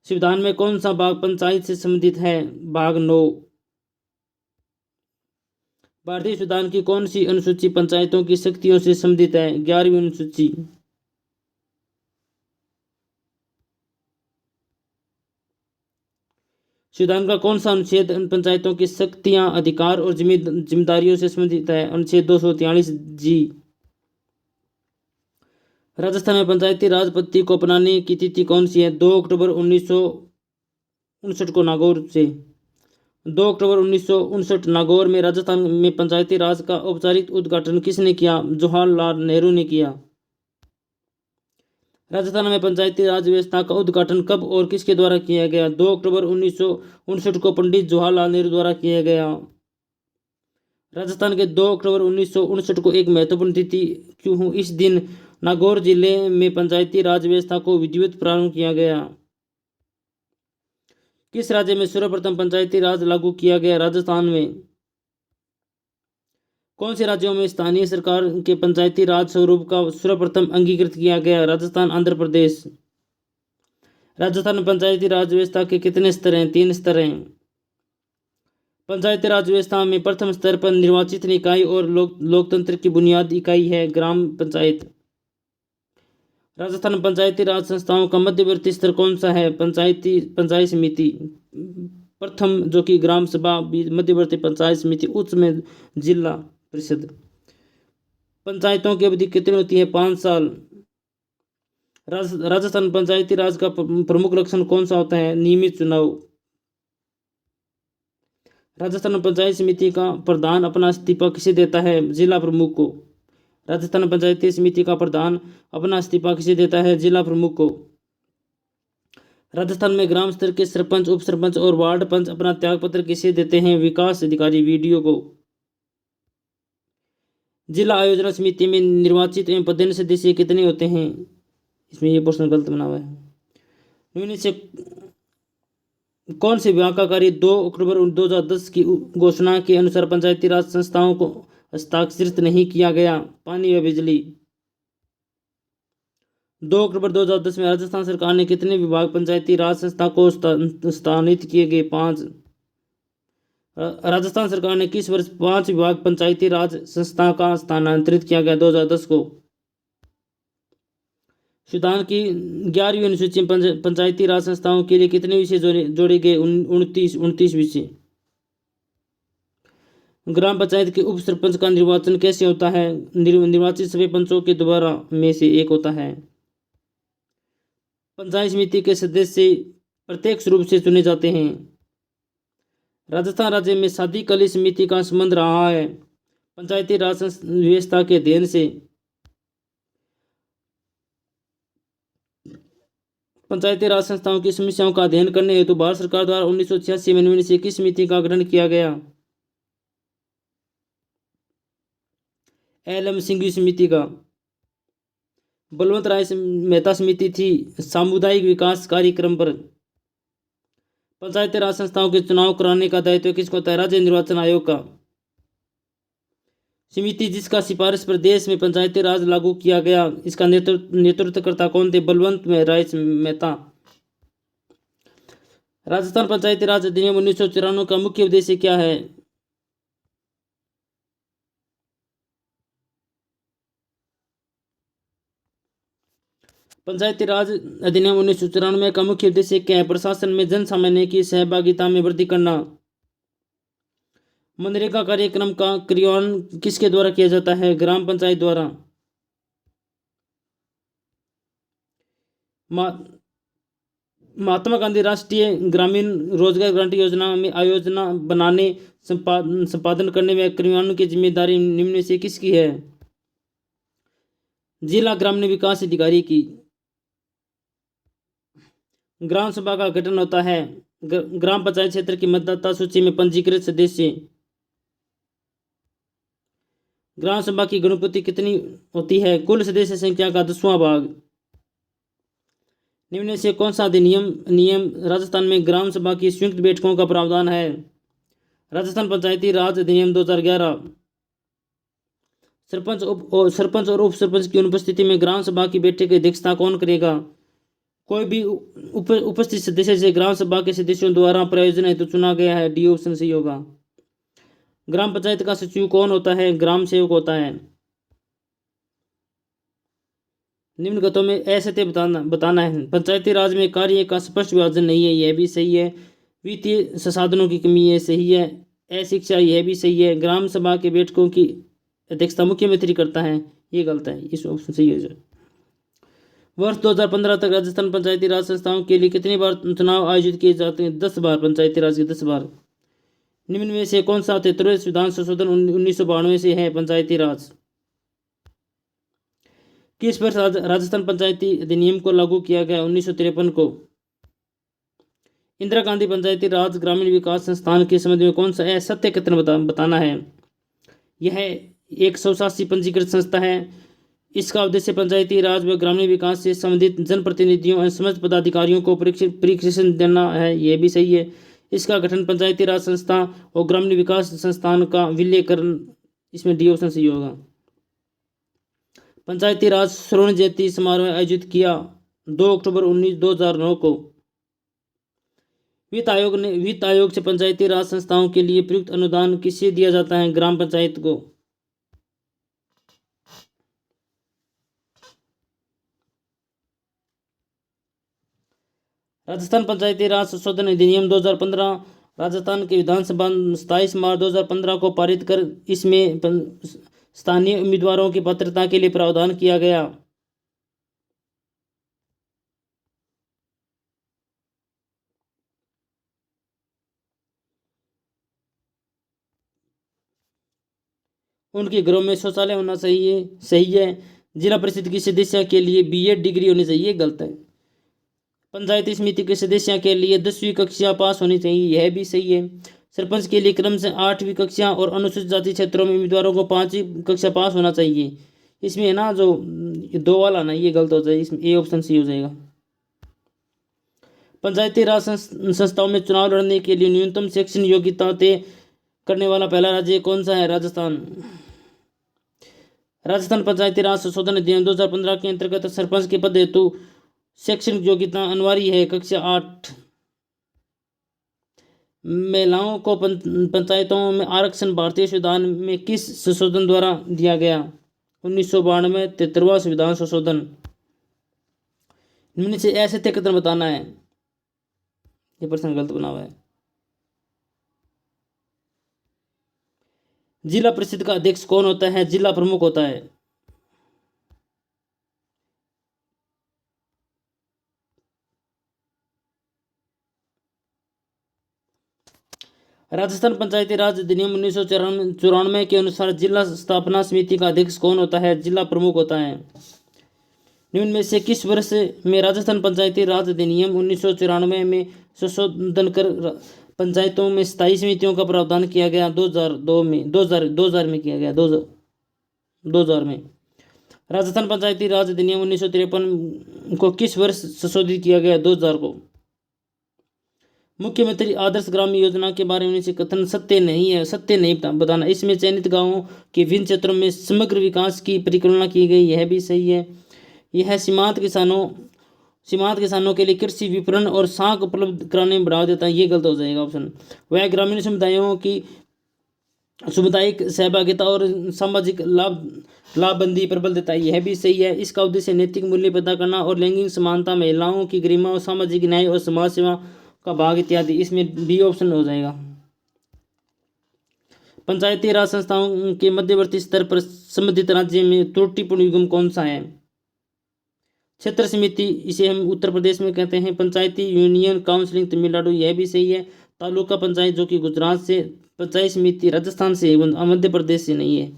संविधान में कौन सा भाग पंचायत से संबंधित है? भाग 9। भारतीय संविधान की कौन सी अनुसूची पंचायतों की शक्तियों से संबंधित है? 11वीं अनुसूची। संविधान का कौन सा अनुच्छेद पंचायतों की शक्तियां, अधिकार और जिम्मेदारियों से संबंधित है? अनुच्छेद 243 जी। राजस्थान में पंचायती राज पद्धति को अपनाने की तिथि कौन सी है? 2 अक्टूबर 1959 को नागौर से। 2 अक्टूबर 1959 नागौर में राजस्थान में पंचायती राज का औपचारिक उद्घाटन किसने किया? जवाहरलाल नेहरू ने किया। राजस्थान में पंचायती राज व्यवस्था का उद्घाटन कब और किसके द्वारा किया गया? 2 अक्टूबर 1959 को पंडित जवाहरलाल नेहरू द्वारा किया गया। राजस्थान के 2 अक्टूबर 1959 को एक महत्वपूर्ण तिथि क्यों हुई? इस दिन नागौर जिले में पंचायती राज व्यवस्था को विधिवत प्रारंभ किया गया। किस राज्य में सर्वप्रथम पंचायती राज लागू किया गया? राजस्थान में। कौन से राज्यों में स्थानीय सरकार के पंचायती राज स्वरूप का सर्वप्रथम अंगीकृत किया गया? राजस्थान, आंध्र प्रदेश। राजस्थान में पंचायती राज व्यवस्था के कितने स्तर हैं? 3 स्तर हैं। पंचायती राज व्यवस्था में प्रथम स्तर पर निर्वाचित निकाय और लोकतंत्र की बुनियादी इकाई है ग्राम पंचायत। राजस्थान में पंचायती राज संस्थाओं का मध्यवर्ती स्तर कौन सा है? पंचायत समिति। प्रथम जो कि ग्राम सभा, मध्यवर्ती पंचायत समिति, उच्च में जिला परिषद। पंचायतों की अवधि कितनी होती है? 5 साल। राजस्थान पंचायती राज का प्रमुख लक्षण कौन सा होता है? नियमित चुनाव। राजस्थान पंचायत समिति का प्रधान अपना इस्तीफा किसे देता है? जिला प्रमुख को। राजस्थान पंचायती समिति का प्रधान अपना इस्तीफा किसे देता है? जिला प्रमुख को। राजस्थान में ग्राम स्तर के सरपंच, उप सरपंच और वार्ड पंच अपना त्यागपत्र किसे देते हैं? विकास अधिकारी वीडियो को। जिला आयोजना समिति में निर्वाचित एवं पदेन सदस्य कितने होते हैं? इसमें ये प्रश्न गलत बना हुआ है। इनमें से कौन से विभाग का कार्य 2 अक्टूबर 2010 की घोषणा के अनुसार पंचायती राज संस्थाओं को हस्ताक्षरित नहीं किया गया? पानी व बिजली। 2 अक्टूबर 2010 में राजस्थान सरकार ने कितने विभाग पंचायती राज संस्था को स्थानित किए गए? 5। राजस्थान सरकार ने किस वर्ष 5 विभाग पंचायती राज संस्था का स्थानांतरित किया गया? 2010 को। संविधान की 11वीं अनुसूची में पंचायती राज संस्थाओं के लिए कितने विषय जोड़े गए? 29 विषय। ग्राम पंचायत के उप सरपंच का निर्वाचन कैसे होता है? निर्वाचित सभी पंचों के द्वारा में से एक होता है। पंचायत समिति के सदस्य प्रत्यक्ष रूप से चुने जाते हैं। राजस्थान राज्य में सादी कली समिति का संबंध रहा है पंचायती राज व्यवस्था के अध्ययन से। पंचायती राज संस्थाओं की समस्याओं का अध्ययन करने हेतु भारत सरकार द्वारा 1986 में निम्न से किस समिति का गठन किया गया? LM सिंघवी समिति का। बलवंत राय मेहता समिति थी सामुदायिक विकास कार्यक्रम पर। पंचायती राज संस्थाओं के चुनाव कराने का दायित्व किसको होता है? राज्य निर्वाचन आयोग का। समिति जिसका सिफारिश पर देश में पंचायती राज लागू किया गया, इसका नेतृत्वकर्ता कौन थे? बलवंत राय मेहता। राजस्थान पंचायती राज अधिनियम 1994 का मुख्य उद्देश्य क्या है? पंचायती राज अधिनियम 1994 का मुख्य उद्देश्य क्या है? प्रशासन में जन सामान्य की सहभागिता में वृद्धि करना। मनरेगा कार्यक्रम का क्रियान्वयन किसके द्वारा किया जाता है? ग्राम पंचायत द्वारा। महात्मा गांधी राष्ट्रीय ग्रामीण रोजगार गारंटी योजना में आयोजना बनाने, संपादन करने में क्रियान्वयन की जिम्मेदारी निम्न में से किसकी है? जिला ग्रामीण विकास अधिकारी की। ग्राम सभा का गठन होता है। ग्राम पंचायत क्षेत्र की मतदाता सूची में पंजीकृत सदस्य। ग्राम सभा की गणपति कितनी होती है? कुल सदस्य संख्या का 10वां भाग। निम्न में से कौन सा नियम राजस्थान में ग्राम सभा की संयुक्त बैठकों का प्रावधान है? राजस्थान पंचायती राज अधिनियम 2011। सरपंच और उप सरपंच की अनुपस्थिति में ग्राम सभा की बैठक की अध्यक्षता कौन करेगा? कोई भी उपस्थित सदस्य से ग्राम सभा के सदस्यों द्वारा प्रयोजन हेतु चुना गया है। डी ऑप्शन सही होगा। ग्राम पंचायत का सचिव कौन होता है? ग्राम सेवक होता है। निम्नगतों में असत्य बताना है। पंचायती राज में कार्य का स्पष्ट विभाजन नहीं है, यह भी सही है। वित्तीय संसाधनों की कमी है, सही है। अशिक्षा, यह भी सही है। ग्राम सभा के बैठकों की अध्यक्षता मुख्यमंत्री करता है, ये गलत है। इस ऑप्शन सही है। वर्ष 2015 तक राजस्थान पंचायती राज संस्थाओं के लिए कितनी बार चुनाव आयोजित किए जाते हैं? 10 बार। पंचायती राज के 10 बार। निम्न में से कौन सा 73वें संविधान संशोधन 1992 से है? पंचायती राज। किस वर्ष राजस्थान पंचायती अधिनियम को लागू किया गया? 1953 को। इंदिरा गांधी पंचायती राज ग्रामीण विकास संस्थान के संबंध में कौन सा असत्य कथन बताना है? यह एक 187 पंजीकृत संस्था है। इसका उद्देश्य पंचायती राज व ग्रामीण विकास से संबंधित जनप्रतिनिधियों और समस्त पदाधिकारियों को प्रशिक्षण देना है, यह भी सही है। इसका गठन पंचायती राज संस्था और ग्रामीण विकास संस्थान का विलयकरण, इसमें डी ऑप्शन सही होगा। पंचायती राज स्वर्ण जयंती समारोह आयोजित किया 2 अक्टूबर 2009 को। वित्त आयोग से पंचायती राज संस्थाओं के लिए प्रयुक्त अनुदान किसे दिया जाता है? ग्राम पंचायत को। राजस्थान पंचायती राज संशोधन अधिनियम 2015 राजस्थान के विधानसभा 27 मार्च 2015 को पारित कर इसमें स्थानीय उम्मीदवारों की पात्रता के लिए प्रावधान किया गया। उनके घरों में शौचालय होना चाहिए, सही है। जिला परिषद की सदस्य के लिए बीएड डिग्री होनी चाहिए, गलत है। पंचायती समिति के सदस्य के लिए 10वीं कक्षा पास होनी चाहिए, यह भी सही है। सरपंच के लिए क्रम से 8वीं कक्षा और अनुसूचित जाति क्षेत्रों में उम्मीदवारों को 5वीं कक्षा पास होना चाहिए। इसमें है ना जो 2 वाला ना, ये गलत हो जाए, इसमें ए ऑप्शन सही हो जाएगा। पंचायती राज संस्थाओं में चुनाव लड़ने के लिए न्यूनतम शैक्षणिक योग्यता तय करने वाला पहला राज्य कौन सा है? राजस्थान। राजस्थान पंचायती राज संशोधन अधिनियम 2015 के अंतर्गत सरपंच के पद हेतु शैक्षणिक योग्यता अनिवार्य है, कक्षा 8। महिलाओं को पंचायतों में आरक्षण भारतीय संविधान में किस संशोधन द्वारा दिया गया? 1992 73वां संविधान संशोधन। इनमें से ऐसे कथन बताना है, ये प्रश्न गलत बना हुआ है। जिला परिषद का अध्यक्ष कौन होता है? जिला प्रमुख होता है। राजस्थान पंचायती राज अधिनियम 1994 के अनुसार जिला स्थापना समिति का अध्यक्ष कौन होता है? जिला प्रमुख होता है। निम्न में से किस वर्ष में राजस्थान पंचायती राज अधिनियम 1994 में संशोधन कर पंचायतों में स्थायी समितियों का प्रावधान किया गया? 2002 में 2000 में किया गया। 2000 में। राजस्थान पंचायती राज अधिनियम 1953 को किस वर्ष संशोधित किया गया? 2000 को। मुख्यमंत्री आदर्श ग्राम योजना के बारे में से कथन सत्य नहीं है, सत्य नहीं बताना। इसमें चयनित गांवों के विभिन्न क्षेत्रों में समग्र विकास की परिकल्पना की गई, यह भी सही है। यह सीमांत किसानों के लिए कृषि विपणन और साख उपलब्ध कराने में बढ़ावा देता है, ये गलत हो जाएगा ऑप्शन। वह ग्रामीण समुदायों की सामुदायिक सहभागिता और सामाजिक लाभबंदी पर बल देता है, यह भी सही है। इसका उद्देश्य नैतिक मूल्य पैदा करना और लैंगिक समानता, महिलाओं की गरिमा और सामाजिक न्याय और समाज सेवा का भाग इत्यादि, इसमें बी ऑप्शन हो जाएगा। पंचायती राज संस्थाओं के मध्यवर्ती स्तर पर संबंधित राज्य में त्रुटिपूर्ण युग्म कौन सा है? क्षेत्र समिति, इसे हम उत्तर प्रदेश में कहते हैं। पंचायती यूनियन काउंसिलिंग तमिलनाडु, यह भी सही है। तालुका पंचायत जो कि गुजरात से, पंचायत समिति राजस्थान से, मध्य प्रदेश से नहीं है।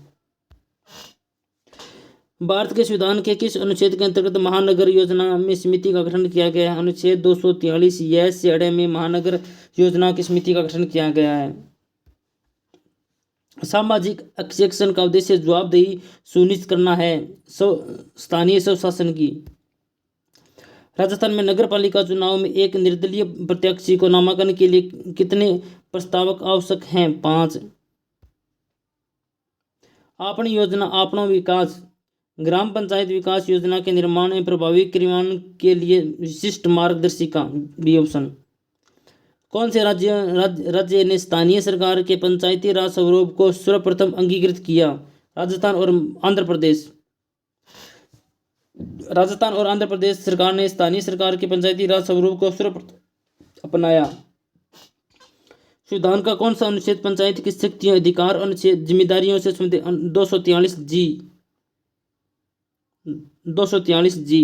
भारत के संविधान के किस अनुच्छेद के अंतर्गत महानगर योजना में समिति का गठन किया गया है? अनुच्छेद 243 यस से अड़े में महानगर योजना की समिति का गठन किया गया है। सामाजिक अंकेक्षण का उद्देश्य जवाबदेही सुनिश्चित करना है, स्थानीय स्वशासन की। राजस्थान में नगर पालिका चुनाव में एक निर्दलीय प्रत्याशी को नामांकन के लिए कितने प्रस्तावक आवश्यक हैं? 5। आपन योजना, आपनो विकास, ग्राम पंचायत विकास योजना के निर्माण में प्रभावी क्रियान्वयन के लिए विशिष्ट मार्गदर्शिका, बी ऑप्शन। कौन से राज्य ने स्थानीय सरकार के पंचायती राज स्वरूप को सर्वप्रथम अंगीकृत किया? राजस्थान और आंध्र प्रदेश। राजस्थान और आंध्र प्रदेश सरकार ने स्थानीय सरकार के पंचायती राज स्वरूप को सर्वप्रथम अपनाया। संविधान का कौन सा अनुच्छेद पंचायत की शक्तियों, अधिकार, अनुच्छेद जिम्मेदारियों से संबंधित? 243 जी। 243 जी।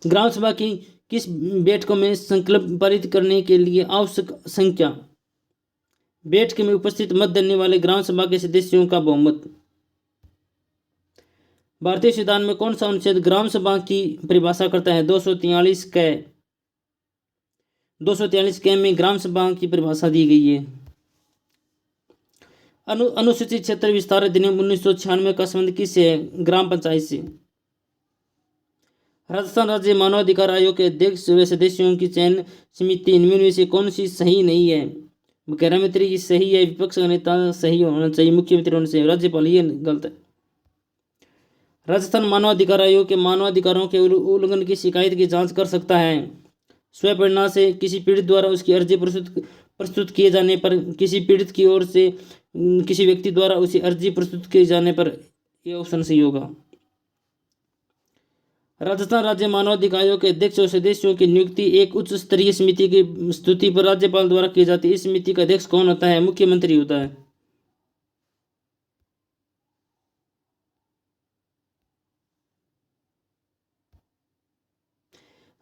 ग्राम सभा की किस बैठकों में संकल्प पारित करने के लिए आवश्यक संख्या? बैठक में उपस्थित मत देने वाले ग्राम सभा के सदस्यों का बहुमत। भारतीय संविधान में कौन सा अनुच्छेद ग्राम सभा की परिभाषा करता है? 243 क। 243 क में ग्राम सभा की परिभाषा दी गई है। अनुसूचित क्षेत्र विस्तार अधिनियम 1996 का संबंध किससे है? ग्राम पंचायत से। राजस्थान राज्य मानवाधिकार आयोग के अध्यक्ष व सदस्यों की चयन समिति इनमें में से कौन सी सही नहीं है? मुख्यमंत्री की सही है, विपक्ष का नेता सही होना चाहिए, मुख्यमंत्री होना चाहिए, राज्यपाल, ये गलत है। राजस्थान मानवाधिकार आयोग के मानवाधिकारों के उल्लंघन की शिकायत की जांच कर सकता है स्वप्रेरणा से किसी पीड़ित द्वारा उसकी अर्जी प्रस्तुत किए जाने पर, किसी पीड़ित की ओर से किसी व्यक्ति द्वारा उसी अर्जी प्रस्तुत किए जाने पर, यह ऑप्शन सही होगा। राजस्थान राज्य मानवाधिकार आयोग के अध्यक्ष और सदस्यों की नियुक्ति एक उच्च स्तरीय समिति की स्तुति पर राज्यपाल द्वारा की जाती है। इस समिति का अध्यक्ष कौन होता है? मुख्यमंत्री होता है।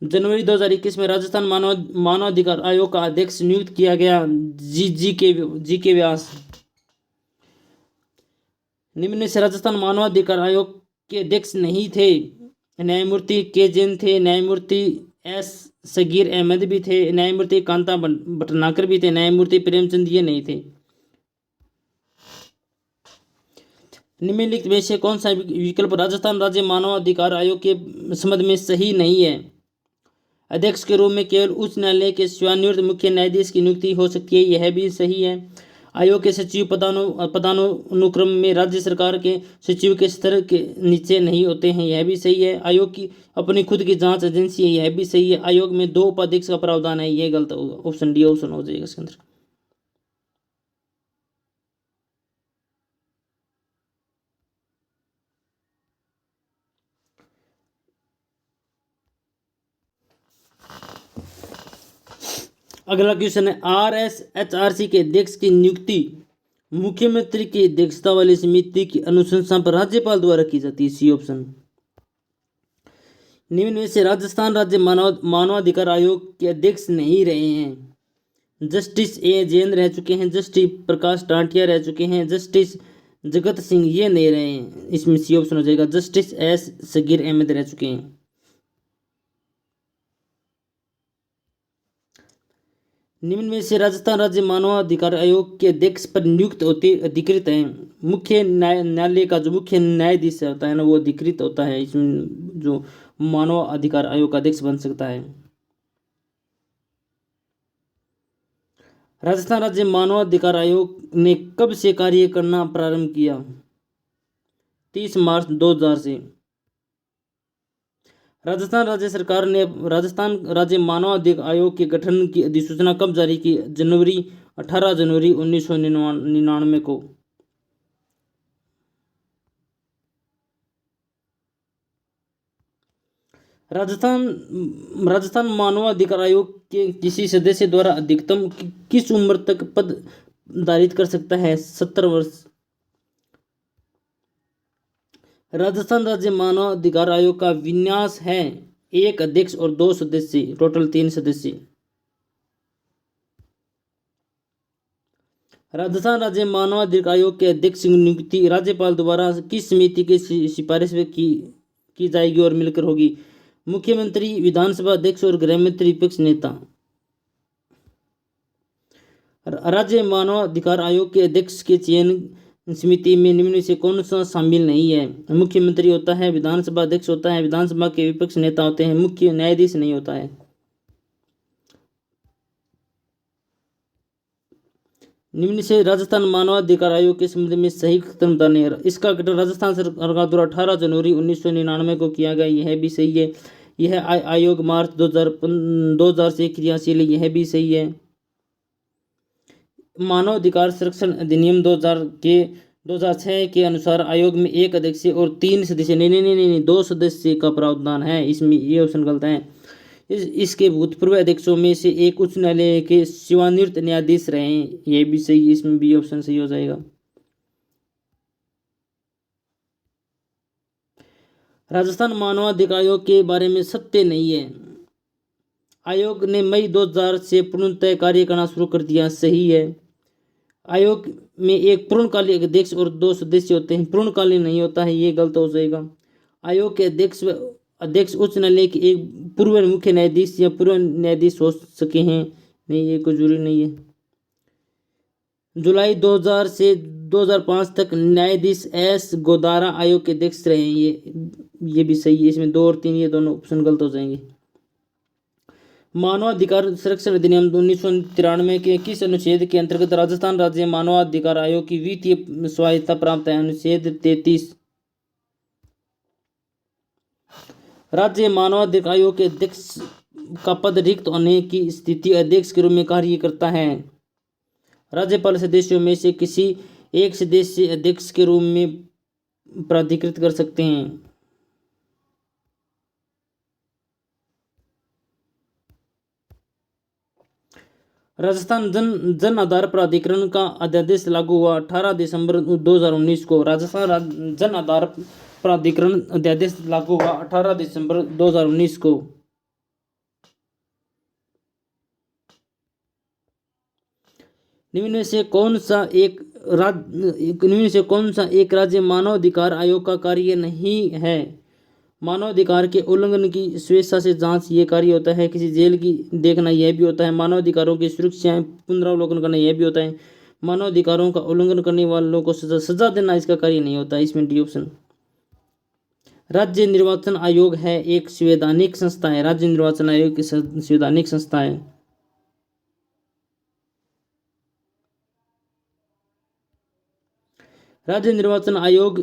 जनवरी 2021 में राजस्थान मानवाधिकार आयोग का अध्यक्ष नियुक्त किया गया जी के व्यास। निम्न में से राजस्थान मानवाधिकार आयोग के अध्यक्ष नहीं थे। न्यायमूर्ति के जैन थे, न्यायमूर्ति एस सगीर अहमद भी थे, न्यायमूर्ति कांता भटनागर भी थे, न्यायमूर्ति प्रेमचंद ये नहीं थे। निम्नलिखित में से कौन सा विकल्प राजस्थान राज्य मानवाधिकार आयोग के संबंध में सही नहीं है? अध्यक्ष के रूप में केवल उच्च न्यायालय के सेवानिवृत्त मुख्य न्यायाधीश की नियुक्ति हो सकती है, यह भी सही है। आयोग के सचिव पदानुक्रम में राज्य सरकार के सचिव के स्तर के नीचे नहीं होते हैं, यह भी सही है। आयोग की अपनी खुद की जांच एजेंसी है, यह भी सही है। आयोग में 2 उपाध्यक्ष का प्रावधान है, यह गलत होगा, ऑप्शन डी ऑप्शन हो जाएगा इसके अंदर। अगला क्वेश्चन है, RSHRC के अध्यक्ष की नियुक्ति मुख्यमंत्री की अध्यक्षता वाली समिति की अनुशंसा पर राज्यपाल द्वारा की जाती है, सी ऑप्शन। निम्न में से राजस्थान राज्य मानवाधिकार आयोग के अध्यक्ष नहीं रहे हैं। जस्टिस ए जैन रह चुके हैं, जस्टिस प्रकाश टांटिया रह चुके हैं, जस्टिस जगत सिंह ये नहीं रहे हैं, इसमें सी ऑप्शन हो जाएगा। जस्टिस एस सगीर अहमद रह चुके हैं। निम्न में से राजस्थान राज्य मानवाधिकार आयोग के अध्यक्ष पर नियुक्त होते अधिकृत हैं। मुख्य न्यायालय का जो मुख्य न्यायाधीश होता है ना, वो अधिकृत होता है, इसमें जो मानवाधिकार आयोग का अध्यक्ष बन सकता है। राजस्थान राज्य मानवाधिकार आयोग ने कब से कार्य करना प्रारंभ किया? 30 मार्च 2000 से। राजस्थान राज्य सरकार ने राजस्थान राज्य मानवाधिकार आयोग के गठन की अधिसूचना कब जारी की? 18 जनवरी 1999 को। राजस्थान मानवाधिकार आयोग के किसी सदस्य द्वारा अधिकतम किस उम्र तक पद धारित कर सकता है? 70 वर्ष। राजस्थान राज्य मानवाधिकार आयोग का विन्यास है: 1 अध्यक्ष और 2 सदस्य, टोटल 3 सदस्य। राजस्थान राज्य मानवाधिकार आयोग के अध्यक्ष की नियुक्ति राज्यपाल द्वारा किस समिति की सिफारिश की जाएगी और मिलकर होगी? मुख्यमंत्री, विधानसभा अध्यक्ष और गृह मंत्री, विपक्ष नेता। राज्य मानवाधिकार आयोग के अध्यक्ष के चयन समिति में निम्न से कौन सा शामिल नहीं है? मुख्यमंत्री होता है, विधानसभा अध्यक्ष होता है, विधानसभा के विपक्ष नेता होते हैं, मुख्य न्यायाधीश नहीं होता है। निम्न से राजस्थान मानवाधिकार आयोग के संबंध में सही कथन बताने। इसका गठन राजस्थान सरकार द्वारा 18 जनवरी 1999 को किया गया, यह भी सही है। यह आयोग मार्च 2000 से क्रियाशील है, यह भी सही है। मानवाधिकार संरक्षण अधिनियम 2006 के अनुसार आयोग में 1 अध्यक्ष और 3 सदस्य, नहीं 2 सदस्य का प्रावधान है, इसमें ये ऑप्शन गलत है। इसके भूतपूर्व अध्यक्षों में से एक उच्च न्यायालय के सेवानिवृत्त न्यायाधीश रहे हैं, ये भी सही, इसमें भी ऑप्शन सही हो जाएगा। राजस्थान मानवाधिकार आयोग के बारे में सत्य नहीं है। आयोग ने मई 2000 से पूर्णतः कार्य करना शुरू कर दिया, सही है। आयोग में एक पूर्णकालीन अध्यक्ष और 2 सदस्य होते हैं, पूर्णकालीन नहीं होता है, ये गलत हो जाएगा। आयोग के अध्यक्ष उच्च न्यायालय के एक पूर्व मुख्य न्यायाधीश या पूर्व न्यायाधीश हो सके हैं, नहीं, ये कोई जरूरी नहीं है। जुलाई 2000 से 2005 तक न्यायाधीश एस गोदारा आयोग के अध्यक्ष रहे हैं, ये भी सही है। इसमें 2 और 3 ये दोनों ऑप्शन गलत हो जाएंगे। मानवाधिकार संरक्षण अधिनियम 1993 के किस अनुच्छेद के अंतर्गत राजस्थान राज्य मानवाधिकार आयोग की वित्तीय स्वायत्तता प्राप्त है? अनुच्छेद 33। राज्य मानवाधिकार आयोग के अध्यक्ष का पद रिक्त होने की स्थिति अध्यक्ष के रूप में कार्य करता है। राज्यपाल सदस्यों में से किसी एक सदस्य अध्यक्ष के रूप में प्राधिकृत कर सकते हैं। राजस्थान जन आधार प्राधिकरण का अध्यादेश लागू हुआ 18 दिसंबर 2019 को। राजस्थान जन आधार प्राधिकरण अध्यादेश लागू हुआ 18 दिसंबर 2019 को। निम्न में से कौन सा एक राज्य मानवाधिकार आयोग का कार्य नहीं है? मानवाधिकार के उल्लंघन की स्वेच्छा से जांच, ये कार्य होता है। किसी जेल की देखना, यह भी होता है। मानवाधिकारों की सुरक्षा पुनरावलोकन करना, यह भी होता है। मानवाधिकारों का उल्लंघन करने वालों को सजा देना, इसका कार्य नहीं होता, इसमें डी ऑप्शन। राज्य निर्वाचन आयोग है एक संवैधानिक संस्था है, राज्य निर्वाचन आयोग की संवैधानिक संस्था है। राज्य निर्वाचन आयोग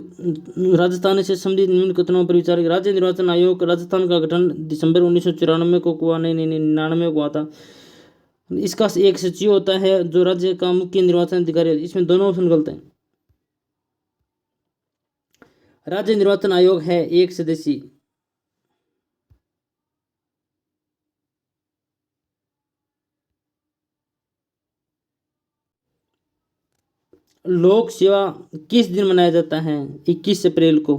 राजस्थान से संबंधित निम्न कथनों पर विचार। राज्य निर्वाचन आयोग राजस्थान का गठन दिसंबर 1994 को हुआ, नहीं 99 को हुआ था। इसका एक सचिव होता है जो राज्य का मुख्य निर्वाचन अधिकारी है, इसमें दोनों ऑप्शन गलत हैं। राज्य निर्वाचन आयोग है एक सदस्य। लोक सेवा किस दिन मनाया जाता है? 21 अप्रैल को।